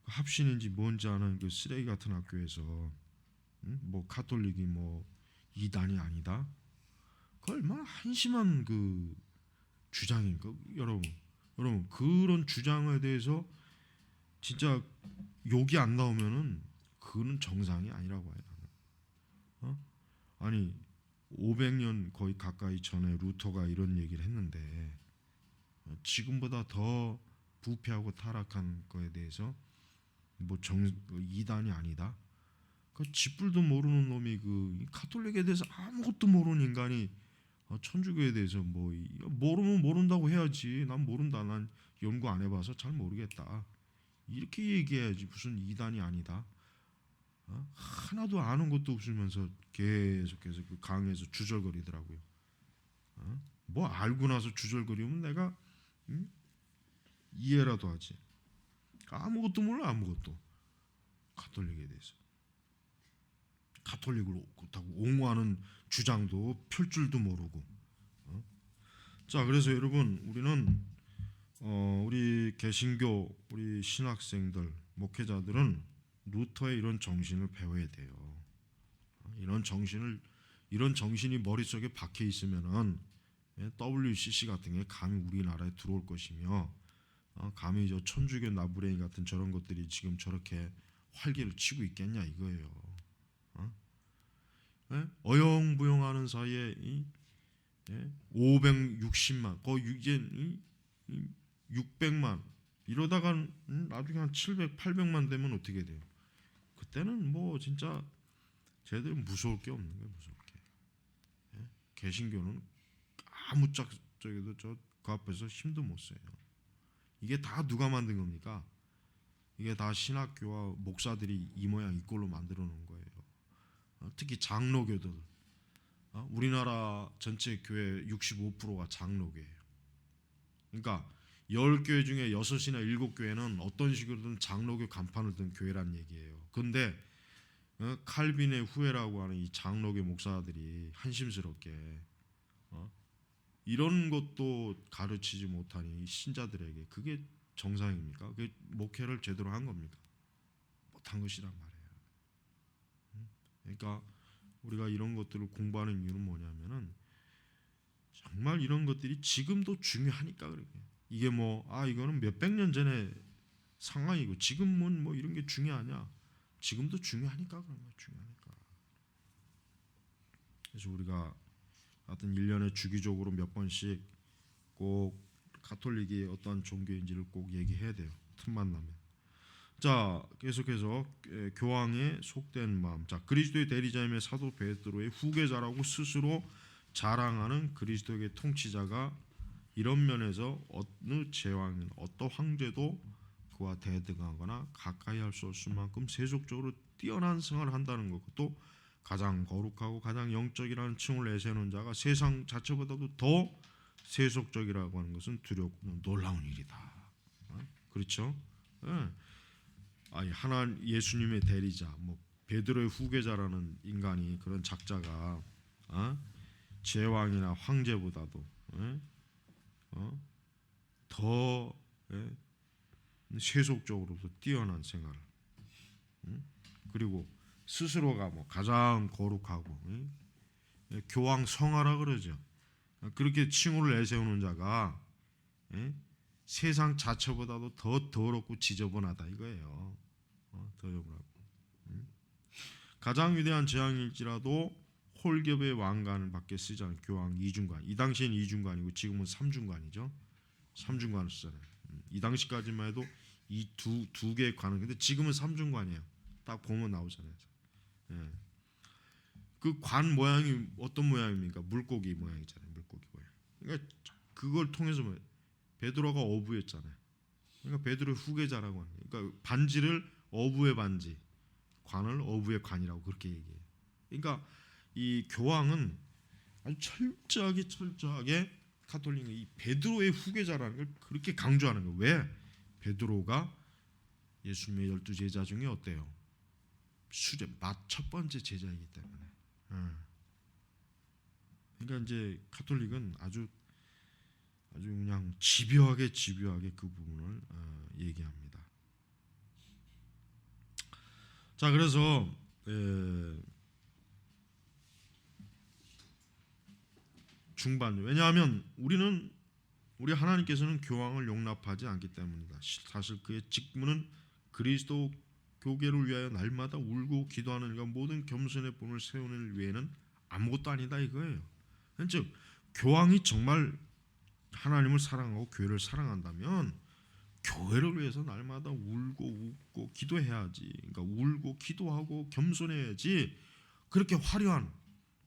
합신인지 뭔지 아는 그 쓰레기 같은 학교에서 뭐 카톨릭이 뭐 이단이 아니다. 그 얼마나 한심한 그 주장입니까, 여러분 그런 주장에 대해서 진짜 욕이 안 나오면은 그는 정상이 아니라고 해요. 아니 500년 거의 가까이 전에 루터가 이런 얘기를 했는데 지금보다 더 부패하고 타락한 거에 대해서 이단이 아니다. 그 쥐뿔도 모르는 놈이 그 카톨릭에 대해서 아무것도 모르는 인간이 천주교에 대해서 모르면 모른다고 해야지. 난 모른다. 난 연구 안 해봐서 잘 모르겠다. 이렇게 얘기해야지. 무슨 이단이 아니다. 하나도 아는 것도 없으면서 계속해서 그 강에서 주절거리더라고요. 뭐 알고 나서 주절거리면 내가 이해라도 하지. 아무것도 몰라. 아무것도 카톨릭에 대해서. 카톨릭을 그렇다고 옹호하는 주장도 펼 줄도 모르고. 자, 그래서 여러분 우리는 우리 개신교 우리 신학생들 목회자들은 루터의 이런 정신을 배워야 돼요. 이런 정신이 머릿속에 박혀 있으면은 WCC 같은 게 감히 우리나라에 들어올 것이며 감히 저 천주교 나부랭이 같은 저런 것들이 지금 저렇게 활기를 치고 있겠냐 이거예요. 어영부영하는 사이에 560만 거의 이제 600만 이러다가 나중에 한 700, 800만 되면 어떻게 돼요? 그때는 뭐 진짜 쟤들 무서울 게 없는 거예요. 무서울 게. 개신교는 아무짝저기도 그 앞에서 힘도 못 써요. 이게 다 누가 만든 겁니까? 이게 다 신학교와 목사들이 이 모양 이 꼴로 만들어 놓은 거예요. 특히 장로교들. 우리나라 전체 교회 65%가 장로교예요. 그러니까 10교회 중에 6이나 7교회는 어떤 식으로든 장로교 간판을 든 교회란 얘기예요. 근데 칼빈의 후예라고 하는 이 장로교 목사들이 한심스럽게 이런 것도 가르치지 못하니 신자들에게 그게 정상입니까? 그게 목회를 제대로 한 겁니까? 못한 것이란 말이에요. 그러니까 우리가 이런 것들을 공부하는 이유는 뭐냐면은 정말 이런 것들이 지금도 중요하니까 그래요. 이게 이거는 몇백 년 전의 상황이고 지금은 뭐 이런 게 중요하냐? 지금도 중요하니까 그런 거예요. 중요하니까. 그래서 우리가 하여튼 1년에 주기적으로 몇 번씩 꼭 가톨릭이 어떠한 종교인지를 꼭 얘기해야 돼요. 틈만 나면. 자, 계속해서 교황의 속된 마음. 자, 그리스도의 대리자임의 사도 베드로의 후계자라고 스스로 자랑하는 그리스도의 통치자가 이런 면에서 어느 제왕인 어떤 황제도 그와 대등하거나 가까이 할 수 없을 만큼 세속적으로 뛰어난 생활을 한다는 것. 또 가장 거룩하고 가장 영적이라는 칭을 내세우는 자가 세상 자체보다도 더 세속적이라고 하는 것은 두렵고 놀라운 일이다. 그렇죠? 하나 예수님의 대리자, 베드로의 후계자라는 인간이 그런 작자가 제왕이나 황제보다도 더 세속적으로도 뛰어난 생활, 그리고 스스로가 가장 거룩하고 교황 성하라 그러죠. 그렇게 칭호를 내세우는 자가 세상 자체보다도 더 더럽고 지저분하다 이거예요. 더러분하고 가장 위대한 재앙일지라도 홀겹의 왕관을 밖에 쓰지 않은 교황 이중관. 이 당시엔 이중관이고 지금은 삼중관이죠. 삼중관을 쓰잖아요. 이 당시까지만 해도 이 두 개의 관은. 근데 지금은 삼중관이에요. 딱 보면 나오잖아요. 예. 그 관 모양이 어떤 모양입니까? 물고기 모양이잖아요. 물고기 모양. 그러니까 그걸 통해서 베드로가 어부였잖아요. 그러니까 베드로의 후계자라고 하는 거예요. 그러니까 반지를 어부의 반지, 관을 어부의 관이라고 그렇게 얘기해요. 그러니까 이 교황은 아주 철저하게 가톨릭은 이 베드로의 후계자라는 걸 그렇게 강조하는 거예요. 왜? 베드로가 예수님의 12제자 중에 어때요? 첫 번째 제자이기 때문에. 그러니까 이제 가톨릭은 아주 그냥 집요하게 그 부분을 얘기합니다. 자, 그래서 중반, 왜냐하면 우리 하나님께서는 교황을 용납하지 않기 때문이다. 사실 그의 직무는 그리스도 교계를 위하여 날마다 울고 기도하는 일과 모든 겸손의 본을 세우는 일 외에는 아무것도 아니다 이거예요. 즉 교황이 정말 하나님을 사랑하고 교회를 사랑한다면 교회를 위해서 날마다 울고 웃고 기도해야지. 그러니까 울고 기도하고 겸손해야지. 그렇게 화려한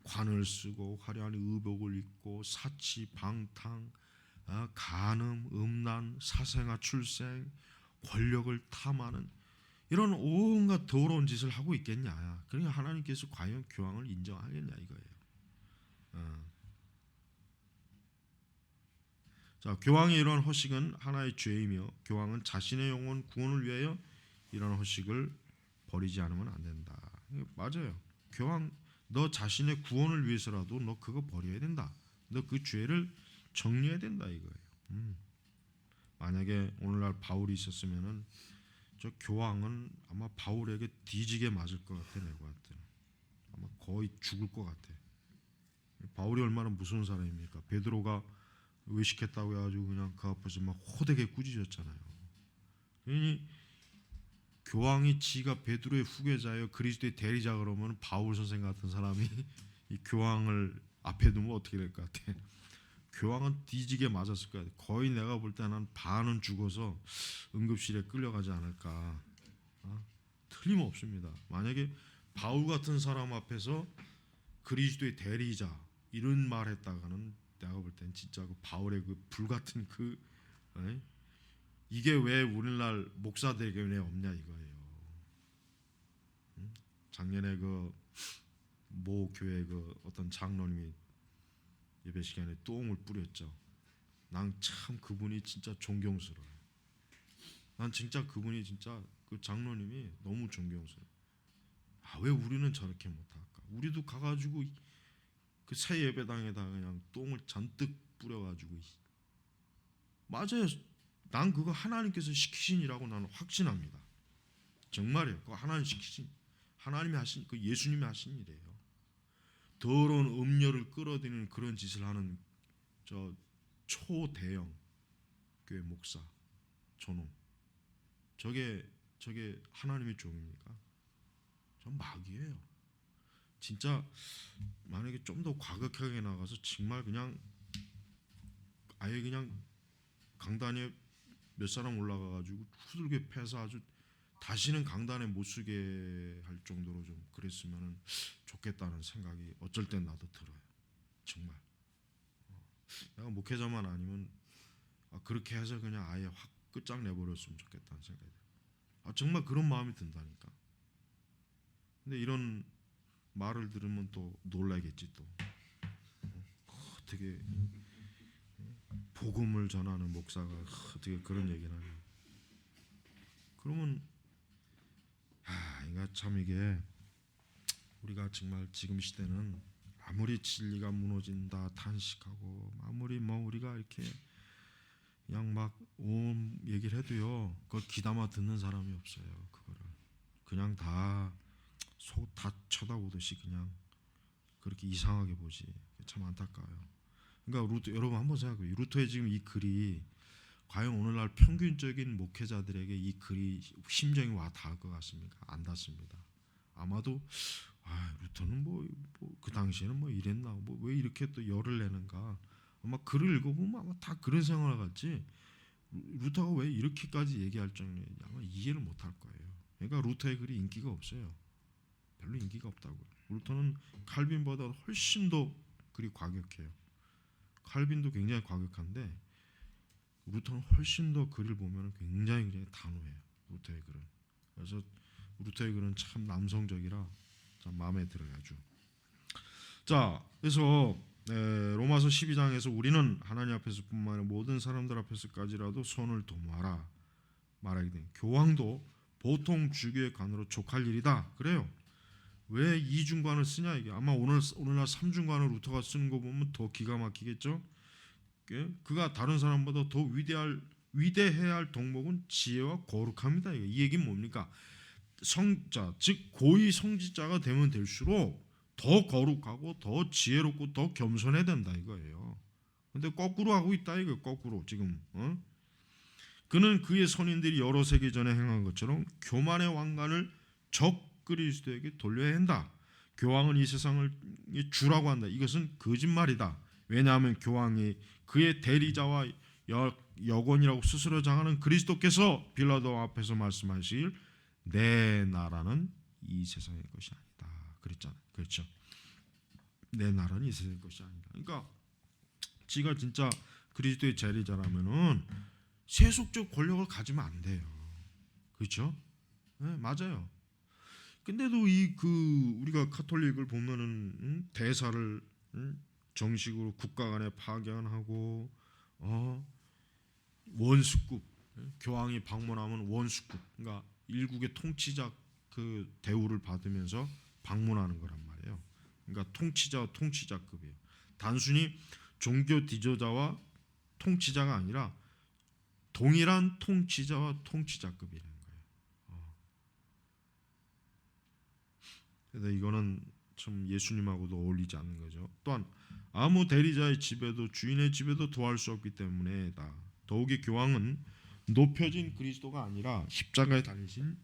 관을 쓰고 화려한 의복을 입고 사치, 방탕, 간음, 음란, 사생아 출생, 권력을 탐하는 이런 온갖 더러운 짓을 하고 있겠냐. 그러니까 하나님께서 과연 교황을 인정하겠냐 이거예요. 자, 교황의 이러한 허식은 하나의 죄이며 교황은 자신의 영혼 구원을 위하여 이러한 허식을 버리지 않으면 안 된다. 맞아요. 교황 너 자신의 구원을 위해서라도 너 그거 버려야 된다. 너 그 죄를 정리해야 된다 이거예요. 만약에 오늘날 바울이 있었으면은 저 교황은 아마 바울에게 뒤지게 맞을 것 같아. 내가 같아. 아마 거의 죽을 것 같아. 바울이 얼마나 무서운 사람입니까? 베드로가 외식했다고 해가지고 그냥 그 앞에서 막 호되게 꾸짖었잖아요. 그러니 교황이 지가 베드로의 후계자예요, 그리스도의 대리자 그러면 바울 선생 같은 사람이 이 교황을 앞에 두면 어떻게 될 것 같아? 교황은 뒤지게 맞았을 것 같아. 거의 내가 볼 때는 반은 죽어서 응급실에 끌려가지 않을까. 틀림없습니다. 만약에 바울 같은 사람 앞에서 그리스도의 대리자 이런 말 했다가는 내가 볼 땐 진짜 그 바울의 그 불같은 이게 왜 우리날 목사들에게 왜 없냐 이거예요. 작년에 그 모 교회 그 어떤 장로님이 예배 시간에 똥을 뿌렸죠. 난 참 그분이 진짜 존경스러워요. 난 진짜 그분이 진짜 그 장로님이 너무 존경스러워요. 왜 우리는 저렇게 못할까? 우리도 가가지고 그 새 예배당에다 그냥 똥을 잔뜩 뿌려가지고. 맞아요. 난 그거 하나님께서 시키신이라고 나는 확신합니다. 정말이에요. 그거 하나님 시키신, 하나님이 하신, 그 예수님이 하신 일이에요. 더러운 음료를 끌어들이는 그런 짓을 하는 저 초대형 교회 목사, 저놈, 저게 하나님의 종입니까? 전 마귀예요. 진짜 만약에 좀 더 과격하게 나가서 정말 그냥 아예 그냥 강단에 몇 사람 올라가가지고 후들겨 패서 아주 다시는 강단에 못 서게 할 정도로 좀 그랬으면 좋겠다는 생각이 어쩔 땐 나도 들어요. 정말 내가 목회자만 아니면 그렇게 해서 그냥 아예 확 끝장내버렸으면 좋겠다는 생각이 들어요. 정말 그런 마음이 든다니까. 근데 이런 말을 들으면 또 놀라겠지. 또 어떻게 복음을 전하는 목사가 어떻게 그런 얘기를 하냐. 그러면 그러니까 참 이게 우리가 정말 지금 시대는 아무리 진리가 무너진다 탄식하고 아무리 우리가 이렇게 그냥 막 온 얘기를 해도요, 그걸 귀담아 듣는 사람이 없어요. 그거를 그냥 다 속 다 쳐다보듯이 그냥 그렇게 이상하게 보지. 참 안타까워요. 그러니까 여러분 한번 생각해요. 루터의 지금 이 글이 과연 오늘날 평균적인 목회자들에게 이 글이 심정이 와 닿을 것 같습니까? 안 닿습니다. 아마도 루터는 그 당시에는 이랬나, 왜 이렇게 또 열을 내는가. 아마 글을 읽어보면 아마 다 그런 생각을 할지. 루터가 왜 이렇게까지 얘기할 정도냐 아마 이해를 못할 거예요. 그러니까 루터의 글이 인기가 없어요. 별로 인기가 없다고요. 루터는 칼빈보다 훨씬 더 글이 과격해요. 칼빈도 굉장히 과격한데 루터는 훨씬 더 글을 보면 굉장히 단호해요. 루터의 글은. 그래서 루터의 글은 참 남성적이라 참 마음에 들어요. 아주. 자, 그래서 로마서 12장에서 우리는 하나님 앞에서뿐만 아니라 모든 사람들 앞에서까지라도 손을 도모하라 말하게 된 교황도 보통 주교의 관으로 족할 일이다. 그래요. 왜 이중관을 쓰냐 이게 아마 오늘날 삼중관을 루터가 쓰는 거 보면 더 기가 막히겠죠. 그가 다른 사람보다 더 위대해야 할 덕목은 지혜와 거룩함이다. 이 얘기는 뭡니까? 성자 즉 고위 성직자가 되면 될수록 더 거룩하고 더 지혜롭고 더 겸손해야 된다 이거예요. 근데 거꾸로 하고 있다 이거 거꾸로 지금. 그는 그의 선인들이 여러 세기 전에 행한 것처럼 교만의 왕관을 적 그리스도에게 돌려야 한다. 교황은 이 세상을 주라고 한다. 이것은 거짓말이다. 왜냐하면 교황이 그의 대리자와 여건이라고 스스로 장하는 그리스도께서 빌라도 앞에서 말씀하시길 내 나라는 이 세상의 것이 아니다. 그랬잖아요. 그렇죠. 내 나라는 이 세상의 것이 아니다. 그러니까 지가 진짜 그리스도의 제리자라면은 세속적 권력을 가지면 안 돼요. 그렇죠? 네, 맞아요. 근데도 우리가 카톨릭을 보면은 대사를 정식으로 국가 간에 파견하고 원수국 교황이 방문하면 원수국 그러니까 일국의 통치자 그 대우를 받으면서 방문하는 거란 말이에요. 그러니까 통치자와 통치자급이에요. 단순히 종교 지도자와 통치자가 아니라 동일한 통치자와 통치자급이라는 거예요. 그래서 이거는 참 예수님하고도 어울리지 않는 거죠. 또한 아무 대리자의 집에도 주인의 집에도 도할 수 없기 때문에다. 더욱이 교황은 높여진 그리스도가 아니라 십자가에 달리신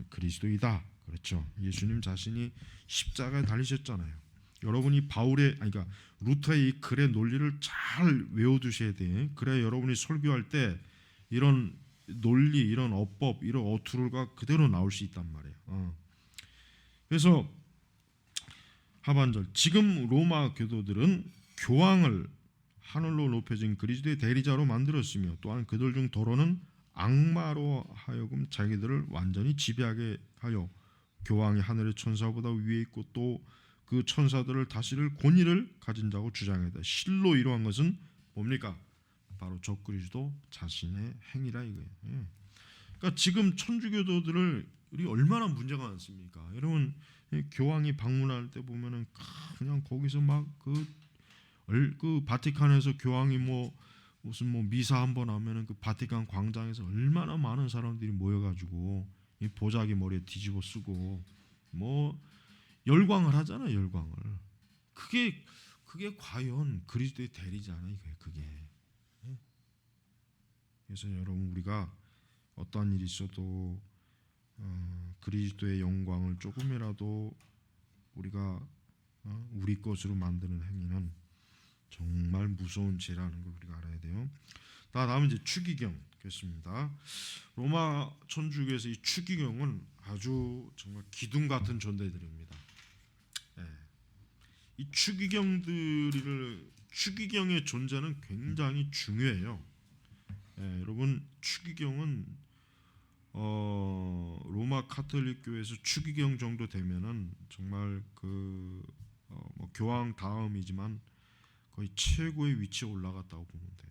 그리스도이다. 그렇죠. 예수님 자신이 십자가에 달리셨잖아요. 여러분이 그러니까 루터의 이 글의 논리를 잘 외워두셔야 돼. 그래야 여러분이 설교할 때 이런 논리, 이런 어법, 이런 어투가 그대로 나올 수 있단 말이에요. 그래서 하반절 지금 로마 교도들은 교황을 하늘로 높여진 그리스도의 대리자로 만들었으며 또한 그들 중 더러는 악마로 하여금 자기들을 완전히 지배하게 하여 교황이 하늘의 천사보다 위에 있고 또 그 천사들을 다스릴 권위를 가진 자고 주장했다. 실로 이러한 것은 뭡니까? 바로 적그리스도 자신의 행위라 이거예요. 그러니까 지금 천주교도들을 우리 얼마나 문제가 많습니까? 여러분 교황이 방문할 때 보면은 그냥 거기서 막 그 바티칸에서 교황이 무슨 미사 한번 하면은 그 바티칸 광장에서 얼마나 많은 사람들이 모여가지고 이 보자기 머리에 뒤집어 쓰고 열광을 하잖아요. 열광을. 그게 과연 그리스도의 대리잖아요. 그게. 그래서 여러분 우리가 어떠한 일이 있어도 그리스도의 영광을 조금이라도 우리가 우리 것으로 만드는 행위는 정말 무서운 죄라는 걸 우리가 알아야 돼요. 다음은 이제 추기경겠습니다. 로마 천주교에서 이 추기경은 아주 정말 기둥 같은 존재들입니다. 이 추기경의 존재는 굉장히 중요해요. 여러분 추기경은 로마 카톨릭 교회에서 추기경 정도 되면은 정말 교황 다음이지만 거의 최고의 위치에 올라갔다고 보면 돼요.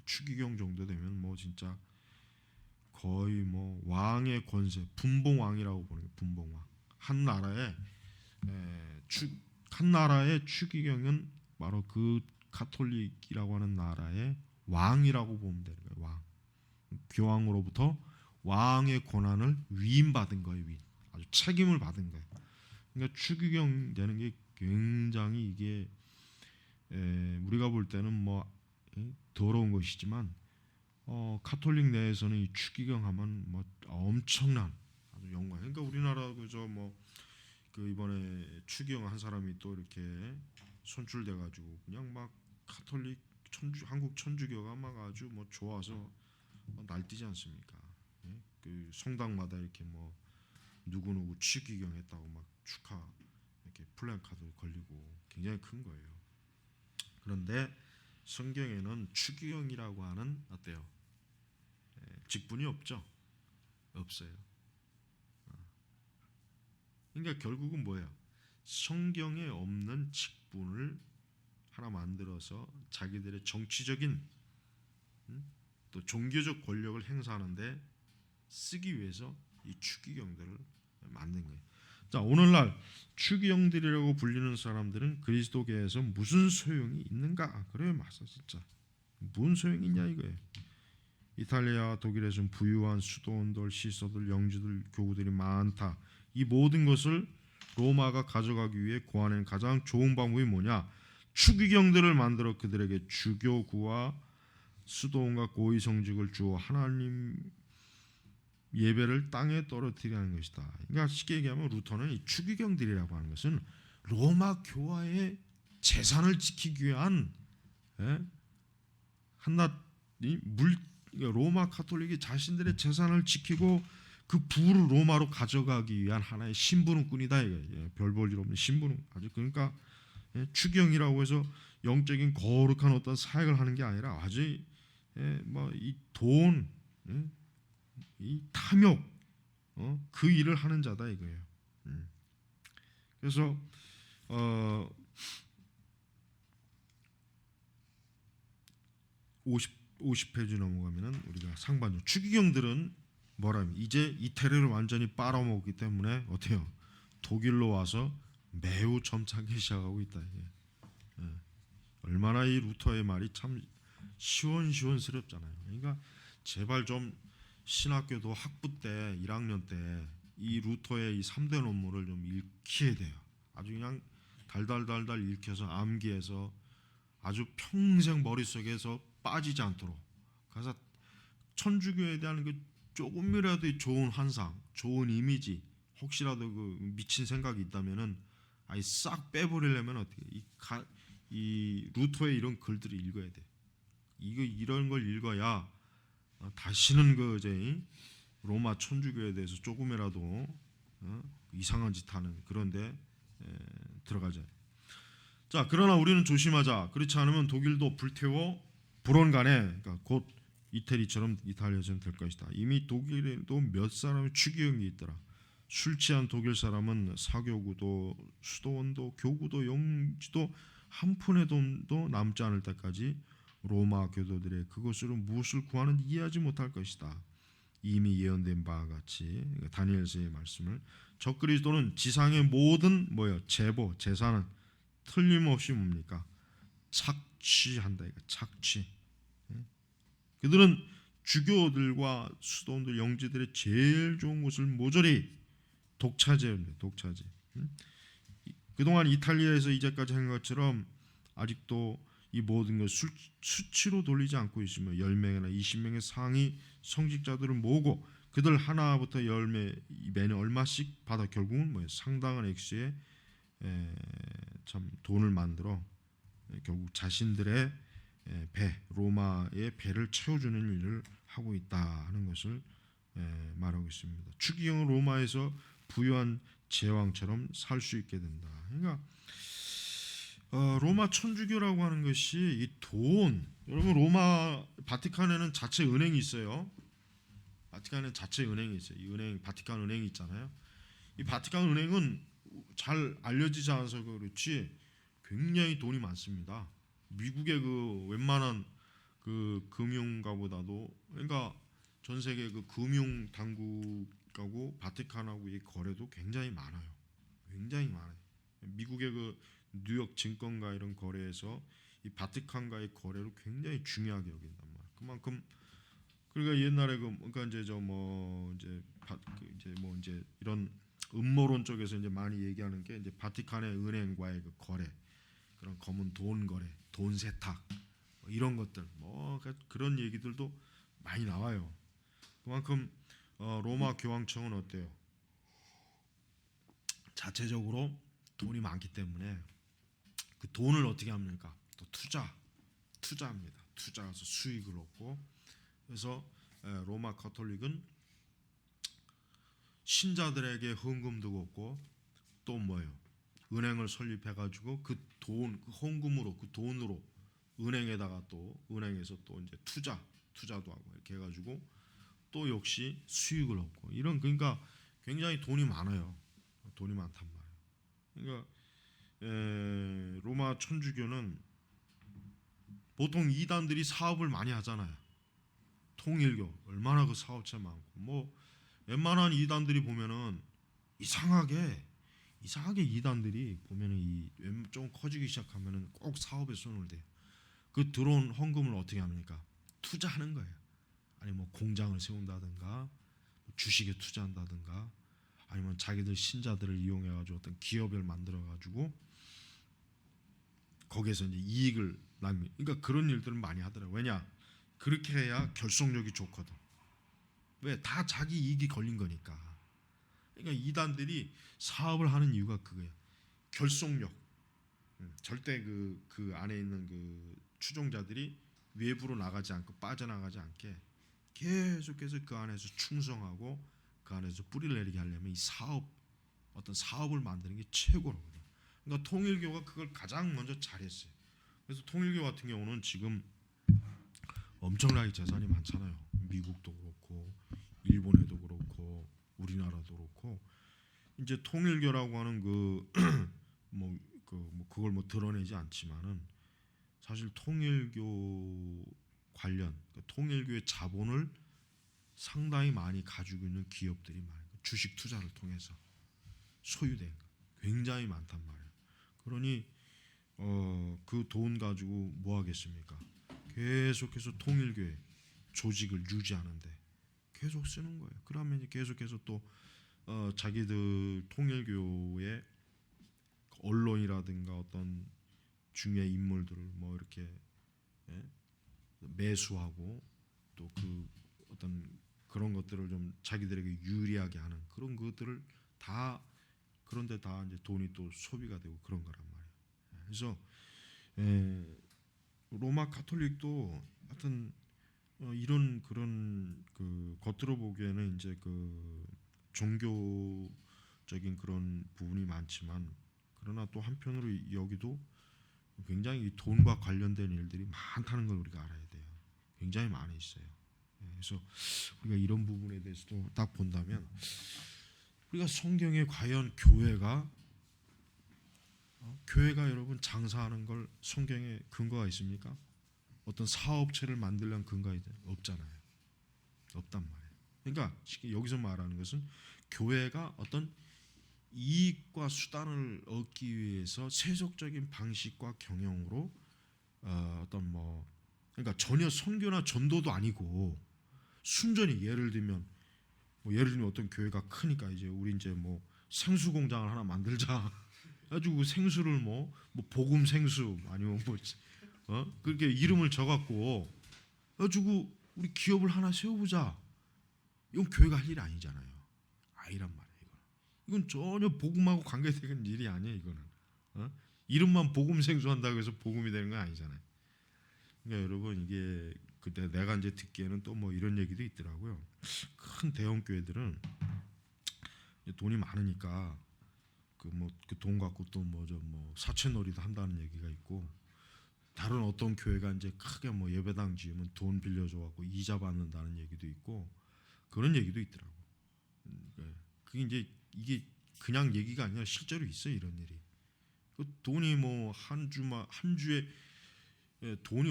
추기경 정도 되면 진짜 거의 왕의 권세, 분봉왕이라고 보는 거예요. 분봉왕. 한 나라의 추기경은 바로 그 카톨릭이라고 하는 나라의 왕이라고 보면 되는 거예요. 왕. 교황으로부터 왕의 권한을 위임받은 거예요. 아주 책임을 받은 거예요. 그러니까 추기경 되는 게 굉장히 이게 우리가 볼 때는 더러운 것이지만 카톨릭 내에서는 이 추기경하면 엄청난 아주 영광. 그러니까 우리나라 이번에 추기경 한 사람이 또 이렇게 선출돼 가지고 그냥 막 카톨릭 한국 천주교가 막 아주 뭐 좋아서 날뛰지 않습니까? 예? 그 성당마다 이렇게 뭐 누구 추기경 했다고 막 축하 이렇게 플랜카드 걸리고 굉장히 큰 거예요. 그런데 성경에는 추기경이라고 하는 어때요? 직분이 없죠? 없어요. 그러니까 결국은 뭐예요? 성경에 없는 직분을 하나 만들어서 자기들의 정치적인 또 종교적 권력을 행사하는데 쓰기 위해서 이 추기경들을 만든 거예요. 자, 오늘날 추기경들이라고 불리는 사람들은 그리스도교에서 무슨 소용이 있는가? 그래요, 맞아, 진짜 무슨 소용이 있냐 이거예요. 이탈리아, 독일에서는 부유한 수도원들, 시서들, 영주들, 교구들이 많다. 이 모든 것을 로마가 가져가기 위해 고안한 가장 좋은 방법이 뭐냐? 추기경들을 만들어 그들에게 주교구와 수도원과 고위성직을 주어 하나님 예배를 땅에 떨어뜨리는 것이다. 그러니까 쉽게 얘기하면 루터는 이 추기경들이라고 하는 것은 로마 교화의 재산을 지키기 위한 한낱 로마 카톨릭이 자신들의 재산을 지키고 그 부를 로마로 가져가기 위한 하나의 심부름꾼이다. 별 볼 일 없는 심부름. 아주 그러니까 추기경이라고 해서 영적인 거룩한 어떤 사역을 하는 게 아니라 아주 뭐 이 돈, 이 탐욕, 그 일을 하는 자다 이거예요. 그래서 50페이지 넘어가면은 우리가 상반절 추기경들은 뭐라면 이제 이태리를 완전히 빨아먹기 때문에 어때요? 독일로 와서 매우 점잖게 시작하고 있다. 얼마나 이 루터의 말이 참 시원시원스럽잖아요. 그러니까 제발 좀 신학교도 학부 때 1학년 때 이 루터의 이 3대 논문을 좀 읽혀야 돼요. 아주 그냥 달달달달 읽혀서 암기해서 아주 평생 머릿속에서 빠지지 않도록. 그래서 천주교에 대한 그 조금이라도 좋은 환상, 좋은 이미지, 혹시라도 그 미친 생각이 있다면은 아예 싹 빼버리려면 어떻게? 이 루터의 이런 글들을 읽어야 돼. 이런 걸 읽어야 다시는 그 이제 로마 천주교에 대해서 조금이라도 이상한 짓 하는 그런데 들어가자. 자, 그러나 우리는 조심하자. 그렇지 않으면 독일도 불태워 불온간에, 그러니까 곧 이태리처럼 이탈리아처럼 될 것이다. 이미 독일에도 몇 사람의 추기경이 있더라. 술 취한 독일 사람은 사교구도 수도원도 교구도 영지도 한 푼의 돈도 남지 않을 때까지 로마 교도들의 그것으로 무엇을 구하는지 이해하지 못할 것이다. 이미 예언된 바와 같이 다니엘서의 말씀을 적그리스도는 지상의 모든 제보 재산은 틀림없이 뭡니까? 착취한다. 이거 착취. 그들은 주교들과 수도원들 영지들의 제일 좋은 것을 모조리 독차지합니다. 독차지. 그동안 이탈리아에서 이제까지 한 것처럼 아직도 이 모든 것 수치로 돌리지 않고 있으며 10명이나 20명의 상위 성직자들을 모으고 그들 하나부터 10매 매년 얼마씩 받아 결국은 상당한 액수의 참 돈을 만들어 결국 자신들의 배 로마의 배를 채워주는 일을 하고 있다 하는 것을 말하고 있습니다. 추기경은 로마에서 부유한 제왕처럼 살 수 있게 된다. 그러니까 로마 천주교라고 하는 것이 이 돈, 여러분 로마 바티칸에는 자체 은행이 있어요. 바티칸에 자체 은행이 있어요. 이 은행 바티칸 은행이 있잖아요. 이 바티칸 은행은 잘 알려지지 않아서 그렇지 굉장히 돈이 많습니다. 미국의 그 웬만한 그 금융가보다도 그러니까 전 세계 그 금융 당국하고 바티칸하고의 거래도 굉장히 많아요. 굉장히 많아요. 미국의 그 뉴욕 증권가 이런 거래에서 이 바티칸과의 거래를 굉장히 중요하게 여긴단 말이에요. 그만큼 그러니까 옛날에 그러니까 이제 이제 이런 음모론 쪽에서 이제 많이 얘기하는 게 이제 바티칸의 은행과의 그 거래, 그런 검은 돈 거래, 돈 세탁 이런 것들 그런 얘기들도 많이 나와요. 그만큼 로마 교황청은 어때요? 자체적으로 돈이 많기 때문에 그 돈을 어떻게 합니까? 또 투자, 투자합니다. 투자해서 수익을 얻고, 그래서 로마 가톨릭은 신자들에게 헌금도 걷고 또 뭐예요? 은행을 설립해가지고 그 헌금으로 그 돈으로 은행에다가 또 은행에서 또 이제 투자도 하고 이렇게 해가지고 또 역시 수익을 얻고 이런 그러니까 굉장히 돈이 많아요. 돈이 많단 말이에요. 그러니까 로마 천주교는 보통 이단들이 사업을 많이 하잖아요. 통일교 얼마나 그 사업체 많고 뭐 웬만한 이단들이 보면은 이상하게 이단들이 보면은 좀 커지기 시작하면은 꼭 사업에 손을 대요. 그 들어온 헌금을 어떻게 합니까? 투자하는 거예요. 아니 뭐 공장을 세운다든가 주식에 투자한다든가 아니면 자기들 신자들을 이용해가지고 어떤 기업을 만들어가지고 거기에서 이제 이익을 그러니까 그런 일들을 많이 하더라고요. 왜냐? 그렇게 해야 결속력이 좋거든. 왜? 다 자기 이익이 걸린 거니까. 그러니까 이단들이 사업을 하는 이유가 그거예요. 결속력. 절대 그 안에 있는 그 추종자들이 외부로 나가지 않고 빠져나가지 않게 계속해서 그 안에서 충성하고 그 안에서 뿌리를 내리게 하려면 이 어떤 사업을 만드는 게 최고로거든요. 그러니까 통일교가 그걸 가장 먼저 잘했어요. 그래서 통일교 같은 경우는 지금 엄청나게 재산이 많잖아요. 미국도 그렇고 일본에도 그렇고 우리나라도 그렇고 이제 통일교라고 하는 그걸 뭐 드러내지 않지만은 사실 통일교 관련 통일교의 자본을 상당히 많이 가지고 있는 기업들이 많아요. 주식 투자를 통해서 소유된 굉장히 많단 말이에요. 그러니 그 돈 가지고 뭐 하겠습니까? 계속해서 통일교의 조직을 유지하는데 계속 쓰는 거예요. 그러면 계속해서 또 자기들 통일교의 언론이라든가 어떤 중요한 인물들을 뭐 이렇게 매수하고 또 그 어떤 그런 것들을 좀 자기들에게 유리하게 하는 그런 것들을 다 그런데 다 이제 돈이 또 소비가 되고 그런 거란 말이에요. 그래서 로마 가톨릭도 하여튼 이런 그런 그 겉으로 보기에는 이제 그 종교적인 그런 부분이 많지만 그러나 또 한편으로 여기도 굉장히 돈과 관련된 일들이 많다는 걸 우리가 알아야 돼요. 굉장히 많이 있어요. 그래서 우리가 이런 부분에 대해서도 딱 본다면 우리가 성경에 과연 교회가 여러분 장사하는 걸 성경에 근거가 있습니까? 어떤 사업체를 만들려는 근거가 없잖아요. 없단 말이에요. 그러니까 여기서 말하는 것은 교회가 어떤 이익과 수단을 얻기 위해서 세속적인 방식과 경영으로 어떤 그러니까 전혀 선교나 전도도 아니고 순전히 예를 들면 어떤 교회가 크니까 이제 우리 이제 뭐 생수 공장을 하나 만들자. 가지고 생수를 뭐 복음 생수 아니면 그렇게 이름을 적었고 가지고 우리 기업을 하나 세워보자. 이건 교회가 할 일이 아니잖아요. 아니란 말이에요. 이건 전혀 복음하고 관계되는 일이 아니에요. 이거는 이름만 복음 생수한다고 해서 복음이 되는 건 아니잖아요. 그러니까 여러분 이게 그때 내가 이제 듣기에는 또 뭐 이런 얘기도 있더라고요. 큰 대형 교회들은 돈이 많으니까 그 돈 갖고 또 사채놀이도 한다는 얘기가 있고 다른 어떤 교회가 이제 크게 예배당 지으면 돈 빌려줘 갖고 이자 받는다는 얘기도 있고 그런 얘기도 있더라고. 그게 이제 이게 그냥 얘기가 아니라 실제로 있어요. 이런 일이. 그 돈이 한 주에 돈이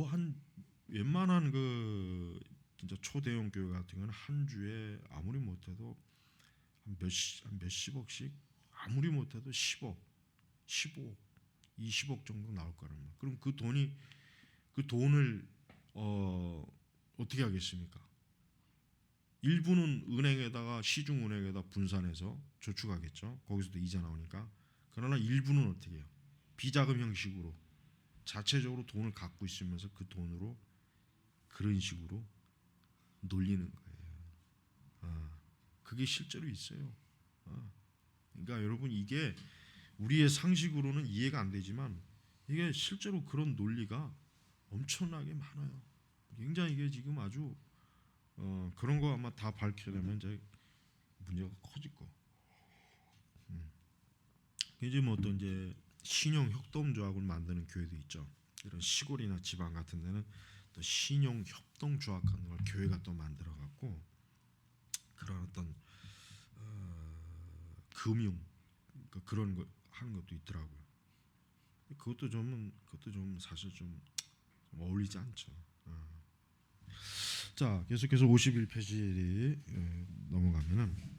한 웬만한 그 진짜 초대형 교회 같은 경우는 한 주에 아무리 못해도 한 몇십억씩 아무리 못해도 10억, 15억, 20억 정도 나올 거란 말이에요. 그럼 그 돈을 어떻게 하겠습니까? 일부는 은행에다가 시중은행에다 분산해서 저축하겠죠. 거기서도 이자 나오니까. 그러나 일부는 어떻게 해요? 비자금 형식으로 자체적으로 돈을 갖고 있으면서 그 돈으로 그런 식으로 놀리는 거예요. 그게 실제로 있어요. 그러니까 여러분 이게 우리의 상식으로는 이해가 안 되지만 이게 실제로 그런 논리가 엄청나게 많아요. 굉장히 이게 지금 아주 그런 거 아마 다 밝혀내면 이제 문제가 커질 거. 이제 뭐 또 이제 신용 협동조합을 만드는 교회도 있죠. 이런 시골이나 지방 같은 데는 또 신용 협동조합 같은 걸 교회가 또 만들어 갖고 그런 어떤 금융 그런 거 하는 것도 있더라고요. 그것도 좀 사실 좀 어울리지 않죠. 자, 계속해서 51페이지 넘어가면은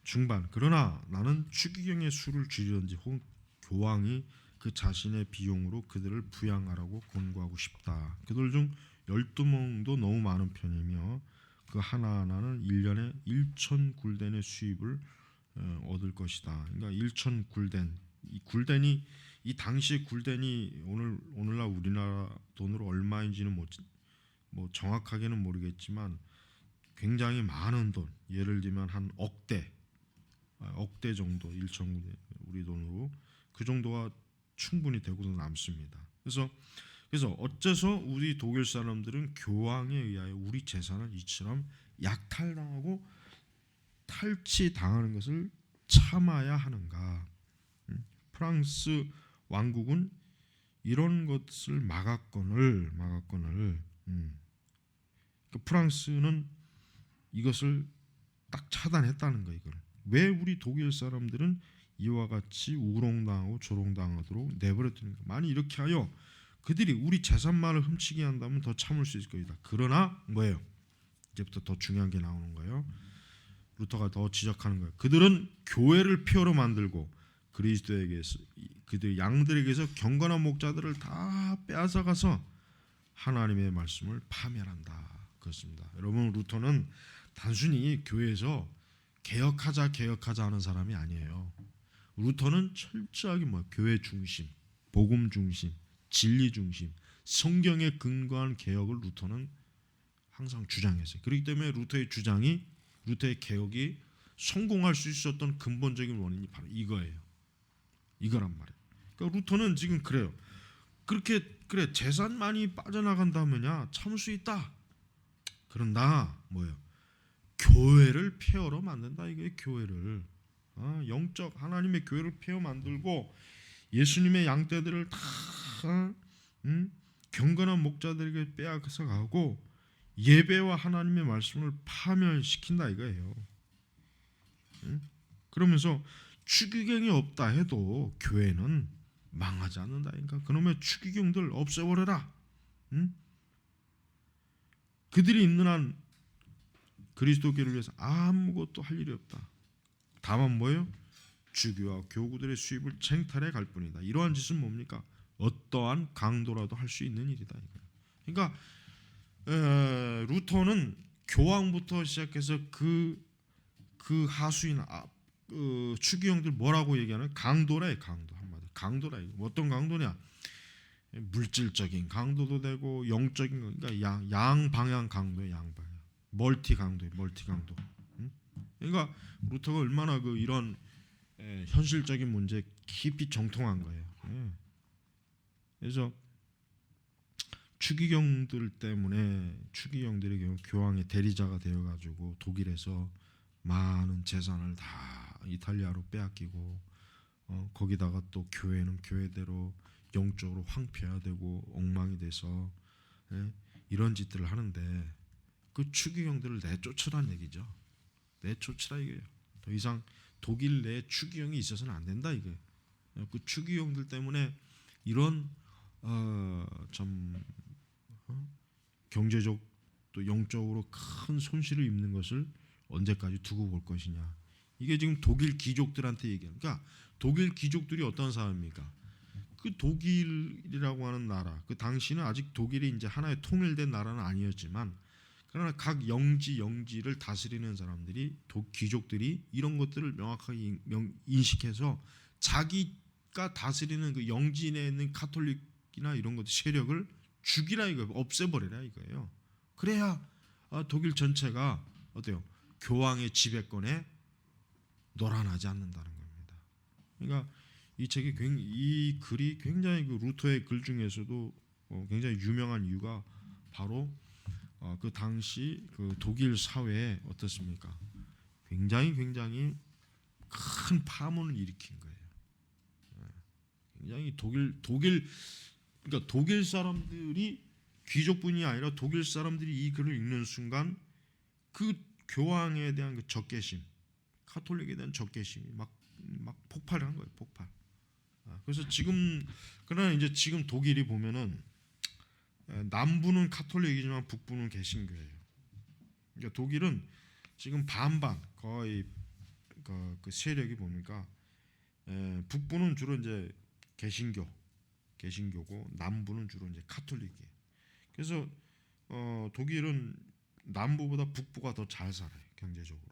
중반. 그러나 나는 추기경의 수를 줄이든지 혹은 교황이 그 자신의 비용으로 그들을 부양하라고 권고하고 싶다. 그들 중 12명도 너무 많은 편이며 그 하나하나는 1년에 1천 굴덴의 수입을 얻을 것이다. 그러니까 1천 굴덴. 이 굴덴이 이 당시 굴덴이 오늘날 우리나라 돈으로 얼마인지는 뭐 정확하게는 모르겠지만 굉장히 많은 돈. 예를 들면 한 억대 정도 1천 우리 돈으로 그 정도가 충분히 되고도 남습니다. 그래서 어째서 우리 독일 사람들은 교황에 의하여 우리 재산을 이처럼 약탈당하고 탈취당하는 것을 참아야 하는가? 프랑스 왕국은 이런 것을 막았거늘 프랑스는 이것을 딱 차단했다는 거. 이걸 왜 우리 독일 사람들은 이와 같이 우롱당하고 조롱당하도록 내버려두는가? 만약 이렇게 하여 그들이 우리 재산만을 훔치게 한다면 더 참을 수 있을 것이다. 그러나 뭐예요? 이제부터 더 중요한 게 나오는 거예요. 루터가 더 지적하는 거예요. 그들은 교회를 폐허로 만들고 그리스도에게서 그들 양들에게서 경건한 목자들을 다 빼앗아가서 하나님의 말씀을 파멸한다. 그렇습니다. 여러분, 루터는 단순히 교회에서 개혁하자 하는 사람이 아니에요. 루터는 철저하게 교회 중심, 복음 중심, 진리 중심, 성경에 근거한 개혁을 루터는 항상 주장했어요. 그렇기 때문에 루터의 개혁이 성공할 수 있었던 근본적인 원인이 바로 이거예요. 이거란 말이에요. 그러니까 루터는 지금 그래요. 그래 재산 많이 빠져나간다면야 참을 수 있다. 그런다 뭐예요? 교회를 폐허로 만든다. 이게 교회를 영적 하나님의 교회를 폐허 만들고 예수님의 양떼들을 다 경건한 목자들에게 빼앗아서 가고 예배와 하나님의 말씀을 파멸시킨다 이거예요. 그러면서 추기경이 없다 해도 교회는 망하지 않는다. 그러니까 그놈의 추기경들 없애버려라. 그들이 있는 한 그리스도교를 위해서 아무것도 할 일이 없다. 다만 뭐예요? 주교와 교구들의 수입을 쟁탈해 갈 뿐이다. 이러한 짓은 뭡니까? 어떠한 강도라도 할 수 있는 일이다. 그러니까 루터는 교황부터 시작해서 그 하수인 추기경들 뭐라고 얘기하는? 강도래. 강도 한마디. 강도라. 어떤 강도냐? 물질적인 강도도 되고 영적인 그러니까 양방향 강도예요. 양방향. 멀티 강도. 그러니까 루터가 얼마나 이런 현실적인 문제에 깊이 정통한 거예요. 그래서 추기경들 때문에 추기경들이 교황의 대리자가 되어가지고 독일에서 많은 재산을 다 이탈리아로 빼앗기고 거기다가 또 교회는 교회대로 영적으로 황폐화되고 엉망이 돼서 이런 짓들을 하는데 그 추기경들을 내쫓으란 얘기죠. 내쫓으라 이거예요. 더 이상 독일 내에 추기경이 있어서는 안 된다 이거예요. 그 추기경들 때문에 이런 경제적 또 영적으로 큰 손실을 입는 것을 언제까지 두고 볼 것이냐. 이게 지금 독일 귀족들한테 얘기하는. 그러니까 독일 귀족들이 어떤 사람입니까? 그 독일이라고 하는 나라, 그 당시는 아직 독일이 이제 하나의 통일된 나라는 아니었지만, 그러나 각 영지를 다스리는 사람들이 귀족들이 이런 것들을 명확하게 인식해서 자기가 다스리는 그 영지 내에 있는 카톨릭이나 이런 것 세력을 죽이라 이거예요. 없애버리라 이거예요. 그래야 독일 전체가 어때요? 교황의 지배권에 놀아나지 않는다는 겁니다. 그러니까 이 글이 굉장히 루터의 글 중에서도 굉장히 유명한 이유가 바로 그 당시 그 독일 사회에 어떻습니까? 굉장히 큰 파문을 일으킨 거예요. 굉장히 그러니까 독일 사람들이 귀족뿐이 아니라 독일 사람들이 이 글을 읽는 순간 그 교황에 대한 그 적개심, 카톨릭에 대한 적개심이 막 폭발한 거예요. 폭발. 그래서 그러나 이제 지금 독일이 보면은 남부는 카톨릭이지만 북부는 개신교예요. 그러니까 독일은 지금 반반 거의 그 세력이 뭡니까? 북부는 주로 이제 개신교고 남부는 주로 이제 카톨릭이에요. 그래서 독일은 남부보다 북부가 더 잘 살아요. 경제적으로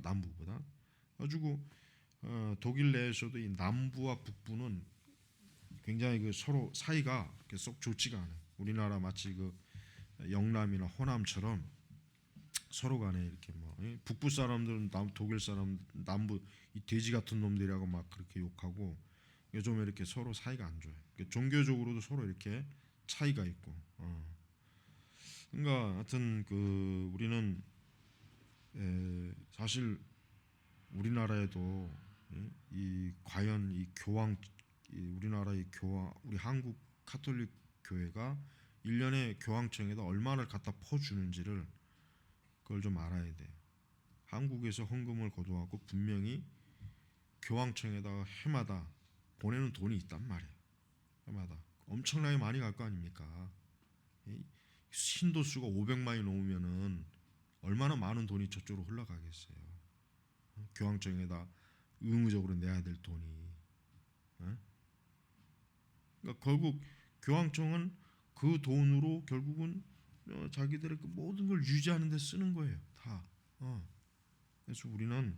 남부보다. 가지고 독일 내에서도 이 남부와 북부는 굉장히 그 서로 사이가 썩 좋지가 않아요. 우리나라 마치 그 영남이나 호남처럼 서로 간에 이렇게 뭐 북부 사람들은 독일 사람 남부 이 돼지 같은 놈들이라고 막 그렇게 욕하고 요즘 이렇게 서로 사이가 안 좋아요. 종교적으로도 서로 이렇게 차이가 있고. 그러니까 하여튼 그 우리는 사실 우리나라에도 과연 이 우리나라의 교황, 우리 한국 카톨릭 교회가 1년에 교황청에다 얼마를 갖다 퍼주는지를 그걸 좀 알아야 돼. 한국에서 헌금을 거두하고 분명히 교황청에다가 해마다 보내는 돈이 있단 말이에요. 해마다 엄청나게 많이 갈 거 아닙니까? 신도수가 500만이 넘으면은 얼마나 많은 돈이 저쪽으로 흘러가겠어요. 교황청에다 의무적으로 내야 될 돈이. 그러니까 결국 교황청은 그 돈으로 결국은 자기들의 그 모든 걸 유지하는 데 쓰는 거예요. 다. 그래서 우리는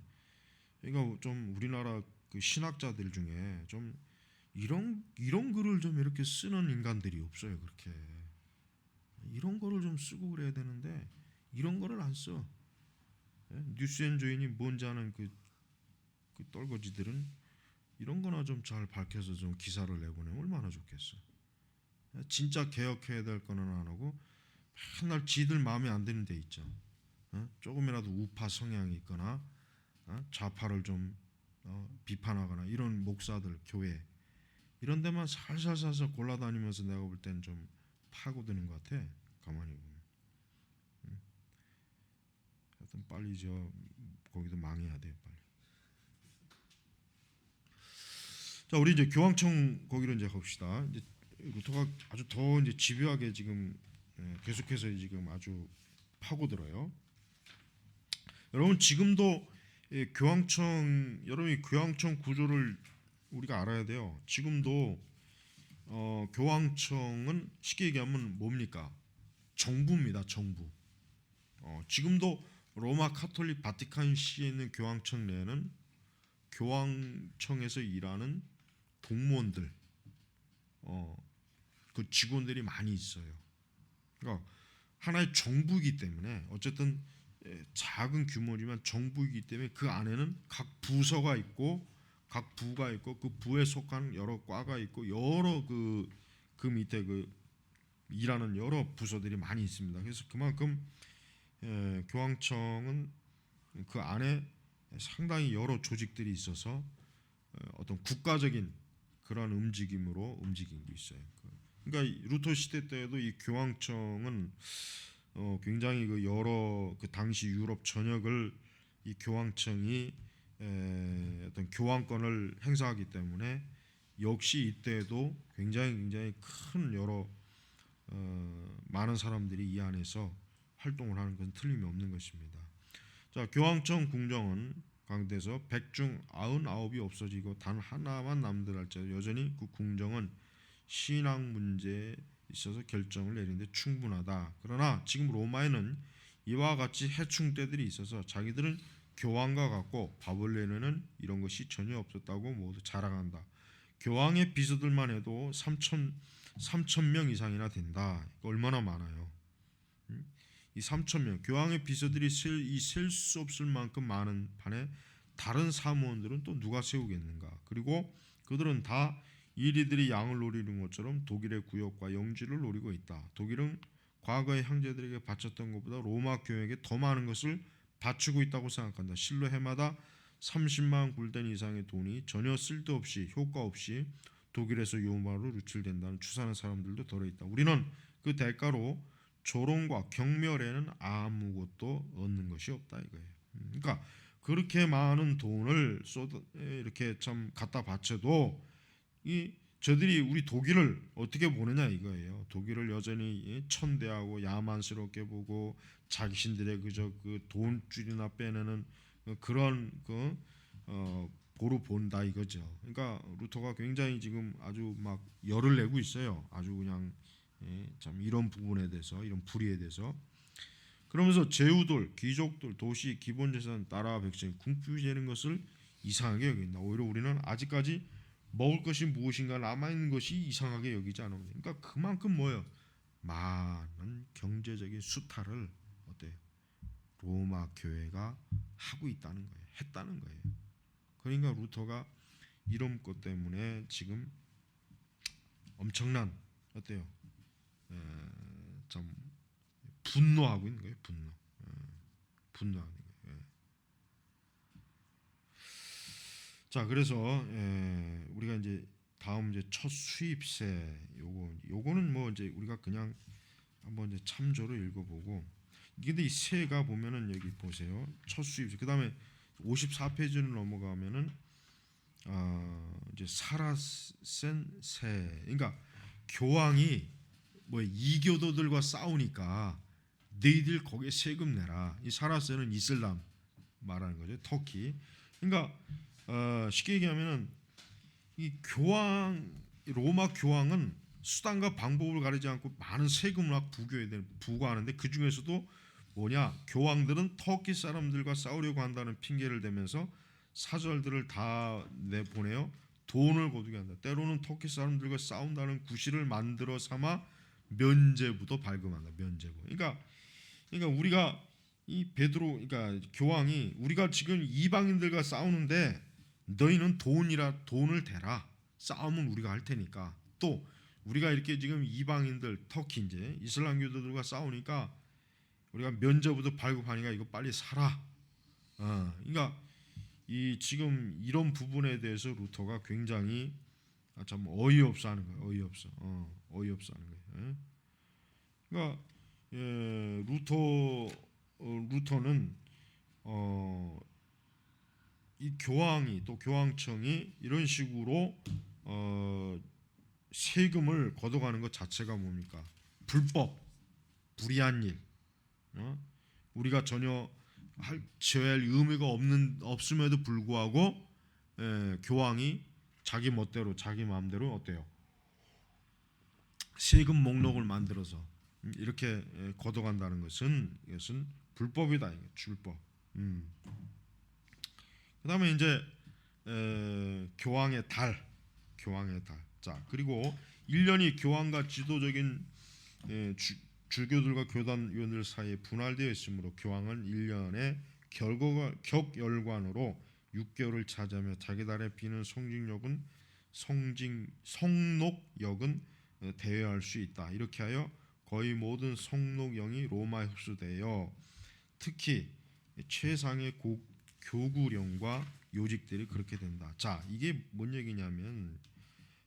그러니까 좀 우리나라 그 신학자들 중에 좀 이런 글을 좀 이렇게 쓰는 인간들이 없어요. 그렇게 이런 거를 좀 쓰고 그래야 되는데 이런 거를 안 써. 뉴스앤조인이 뭔지 아는 그 떨거지들은 이런 거나 좀 잘 밝혀서 좀 기사를 내보내면 얼마나 좋겠어. 진짜 개혁해야 될 거는 안 하고 맨날 지들 마음에 안 드는 데 있죠. 조금이라도 우파 성향이 있거나 좌파를 좀 비판하거나 이런 목사들 교회 이런 데만 살살살살 골라다니면서 내가 볼 땐 좀 파고드는 것 같아. 가만히 보면. 하여튼 빨리 거기도 망해야 돼요. 빨리. 자, 우리 이제 교황청 거기로 이제 갑시다. 이제 루터가 아주 더 이제 집요하게 지금 계속해서 지금 아주 파고들어요. 여러분 지금도 여러분이 교황청 구조를 우리가 알아야 돼요. 지금도 교황청은 쉽게 얘기하면 뭡니까? 정부입니다. 정부. 지금도 로마 카톨릭 바티칸시에 있는 교황청 내에는 교황청에서 일하는 공무원들, 그 직원들이 많이 있어요. 그러니까 하나의 정부이기 때문에 어쨌든 작은 규모지만 정부이기 때문에 그 안에는 각 부서가 있고 각 부가 있고 그 부에 속한 여러 과가 있고 여러 그 밑에 그 일하는 여러 부서들이 많이 있습니다. 그래서 그만큼 교황청은 그 안에 상당히 여러 조직들이 있어서 어떤 국가적인 그런 움직임으로 움직이고 있어요. 그러니까 루터 시대 때에도 이 교황청은 굉장히 그 여러 그 당시 유럽 전역을 이 교황청이 어떤 교황권을 행사하기 때문에 역시 이때에도 굉장히 큰 여러 많은 사람들이 이 안에서 활동을 하는 것은 틀림이 없는 것입니다. 자, 교황청 궁정은 강대에서 100중 99이 없어지고 단 하나만 남들할지라도 여전히 그 궁정은 신앙 문제에 있어서 결정을 내리는데 충분하다. 그러나 지금 로마에는 이와 같이 해충떼들이 있어서 자기들은 교황과 같고 바벨론에는 이런 것이 전혀 없었다고 모두 자랑한다. 교황의 비서들만 해도 3,000명 이상이나 된다. 얼마나 많아요. 이 3,000명 교황의 비서들이 셀 수 없을 만큼 많은 판에 다른 사무원들은 또 누가 세우겠는가. 그리고 그들은 다 이리들이 양을 노리는 것처럼 독일의 구역과 영지를 노리고 있다. 독일은 과거의 형제들에게 바쳤던 것보다 로마 교회에게 더 많은 것을 바치고 있다고 생각한다. 실로 해마다 30만 굴덴 이상의 돈이 전혀 쓸데없이 효과 없이 독일에서 로마로 유출된다는 추산하는 사람들도 덜어 있다. 우리는 그 대가로 조롱과 경멸에는 아무것도 얻는 것이 없다 이거예요. 그러니까 그렇게 많은 돈을 이렇게 참 갖다 바쳐도 이 저들이 우리 독일을 어떻게 보느냐 이거예요. 독일을 여전히 천대하고 야만스럽게 보고 자신들의 그저 그 돈줄이나 빼내는 그런 보로 본다 이거죠. 그러니까 루터가 굉장히 지금 아주 막 열을 내고 있어요. 아주 그냥 참 이런 부분에 대해서 이런 불의에 대해서 그러면서 제후들, 귀족들, 도시, 기본재산, 나라 백성 궁핍이 되는 것을 이상하게 여긴다. 오히려 우리는 아직까지 먹을 것이 무엇인가 남아있는 것이 이상하게 여기지 않아요. 그러니까 그만큼 뭐예요? 많은 경제적인 수탈을 어때요? 로마 교회가 하고 있다는 거예요. 했다는 거예요. 그러니까 루터가 이런 것 때문에 지금 엄청난 어때요? 참 분노하고 있는 거예요. 분노하는 거예요. 자, 그래서 우리가 이제 다음 이제 첫 수입세 요거는 뭐 이제 우리가 그냥 한번 이제 참조로 읽어보고 근데 이 세가 보면은 여기 보세요. 첫 수입세. 그다음에 54페이지를 넘어가면은 이제 살아센 세. 그러니까 교황이 뭐 이교도들과 싸우니까 너희들 거기에 세금 내라. 이 살아센은 이슬람 말하는 거죠. 터키. 그러니까 쉽게 얘기하면은 이 교황 로마 교황은 수단과 방법을 가리지 않고 많은 세금을 막 부과하는데 그 중에서도 뭐냐 교황들은 터키 사람들과 싸우려고 한다는 핑계를 대면서 사절들을 다 내보내요. 돈을 거두게 한다. 때로는 터키 사람들과 싸운다는 구실을 만들어 삼아 면죄부도 발급한다. 면죄부. 그러니까 우리가 이 베드로 그러니까 교황이 우리가 지금 이방인들과 싸우는데 너희는 돈을 대라. 싸움은 우리가 할 테니까. 또 우리가 이렇게 지금 이방인들 터키 이제 이슬람교도들과 싸우니까 우리가 면죄부도 발급하니까 이거 빨리 사라. 그러니까 이 지금 이런 부분에 대해서 루터가 굉장히 참 어이없어 하는 거예요. 어이없어 하는 거예요. 그러니까 루터는 이 교황이 또 교황청이 이런 식으로 세금을 걷어가는 것 자체가 뭡니까? 불법, 불의한 일. 우리가 전혀 지어야 할 의미가 없음에도 불구하고 교황이 자기 멋대로 자기 마음대로 어때요? 세금 목록을 만들어서 이렇게 걷어간다는 것은 이것은 불법이다. 줄법. 그다음에 이제 교황의 달. 자 그리고 1년이 교황과 지도적인 주교들과 교단 위원들 사이에 분할되어 있으므로 교황은 1년에 격열관으로 6개월을 차지하며 자기 달에 비는 성록역은 대여할 수 있다. 이렇게 하여 거의 모든 성록령이 로마에 흡수되어 특히 최상의 교구령과 요직들이 그렇게 된다. 자, 이게 뭔 얘기냐면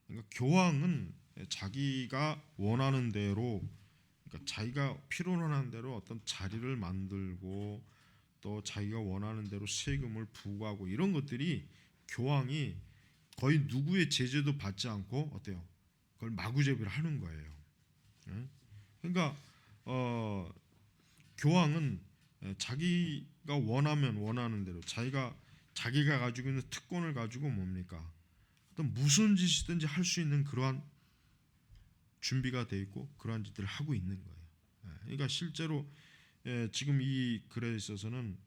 그러니까 교황은 자기가 원하는 대로 그러니까 자기가 필요로 하는 대로 어떤 자리를 만들고 또 자기가 원하는 대로 세금을 부과하고 이런 것들이 교황이 거의 누구의 제재도 받지 않고 어때요? 그걸 마구잡이를 하는 거예요. 그러니까 교황은 자기가 원하는 대로 자기가 가지고 있는 특권을 가지고 뭡니까? 어떤 무슨 짓이든지 할 수 있는 그러한 준비가 돼 있고 그러한 짓들을 하고 있는 거예요. 그러니까 실제로 지금 이 글에 있어서는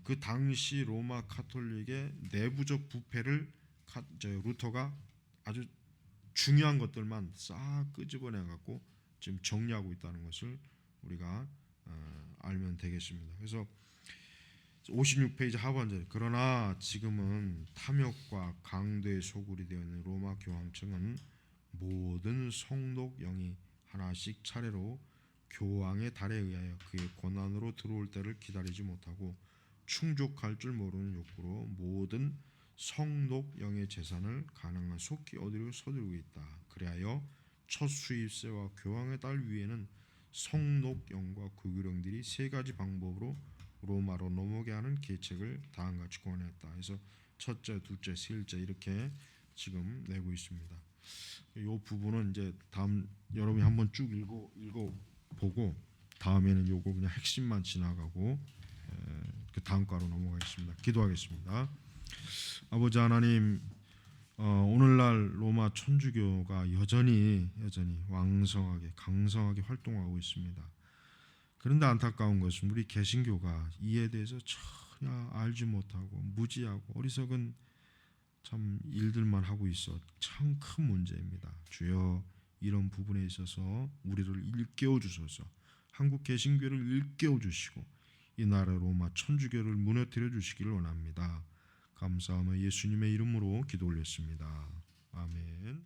그 당시 로마 카톨릭의 내부적 부패를 루터가 아주 중요한 것들만 싹 끄집어내 갖고 지금 정리하고 있다는 것을 우리가 알면 되겠습니다. 그래서 56페이지 하반절. 그러나 지금은 탐욕과 강도의 소굴이 되어 있는 로마 교황청은 모든 성록 영이 하나씩 차례로 교황의 달에 의하여 그의 권한으로 들어올 때를 기다리지 못하고 충족할 줄 모르는 욕구로 모든 성록 영의 재산을 가능한 속히 얻으려고 서두르고 있다. 그리하여 첫 수입세와 교황의 달 위에는 성록 영과 구교령들이 세 가지 방법으로 로마로 넘어게 하는 계책을 다음같이 권했다. 그래서 첫째, 둘째, 셋째 이렇게 지금 내고 있습니다. 이 부분은 이제 다음 여러분이 한번 쭉 읽어 보고 다음에는 요거 그냥 핵심만 지나가고 그 다음 과로 넘어가겠습니다. 기도하겠습니다. 아버지 하나님, 오늘날 로마 천주교가 여전히 왕성하게 강성하게 활동하고 있습니다. 그런데 안타까운 것은 우리 개신교가 이에 대해서 전혀 알지 못하고 무지하고 어리석은 참 일들만 하고 있어 참 큰 문제입니다. 주여, 이런 부분에 있어서 우리를 일깨워 주소서. 한국 개신교를 일깨워 주시고 이 나라 로마 천주교를 무너뜨려 주시기를 원합니다. 감사하며 예수님의 이름으로 기도 올렸습니다. 아멘.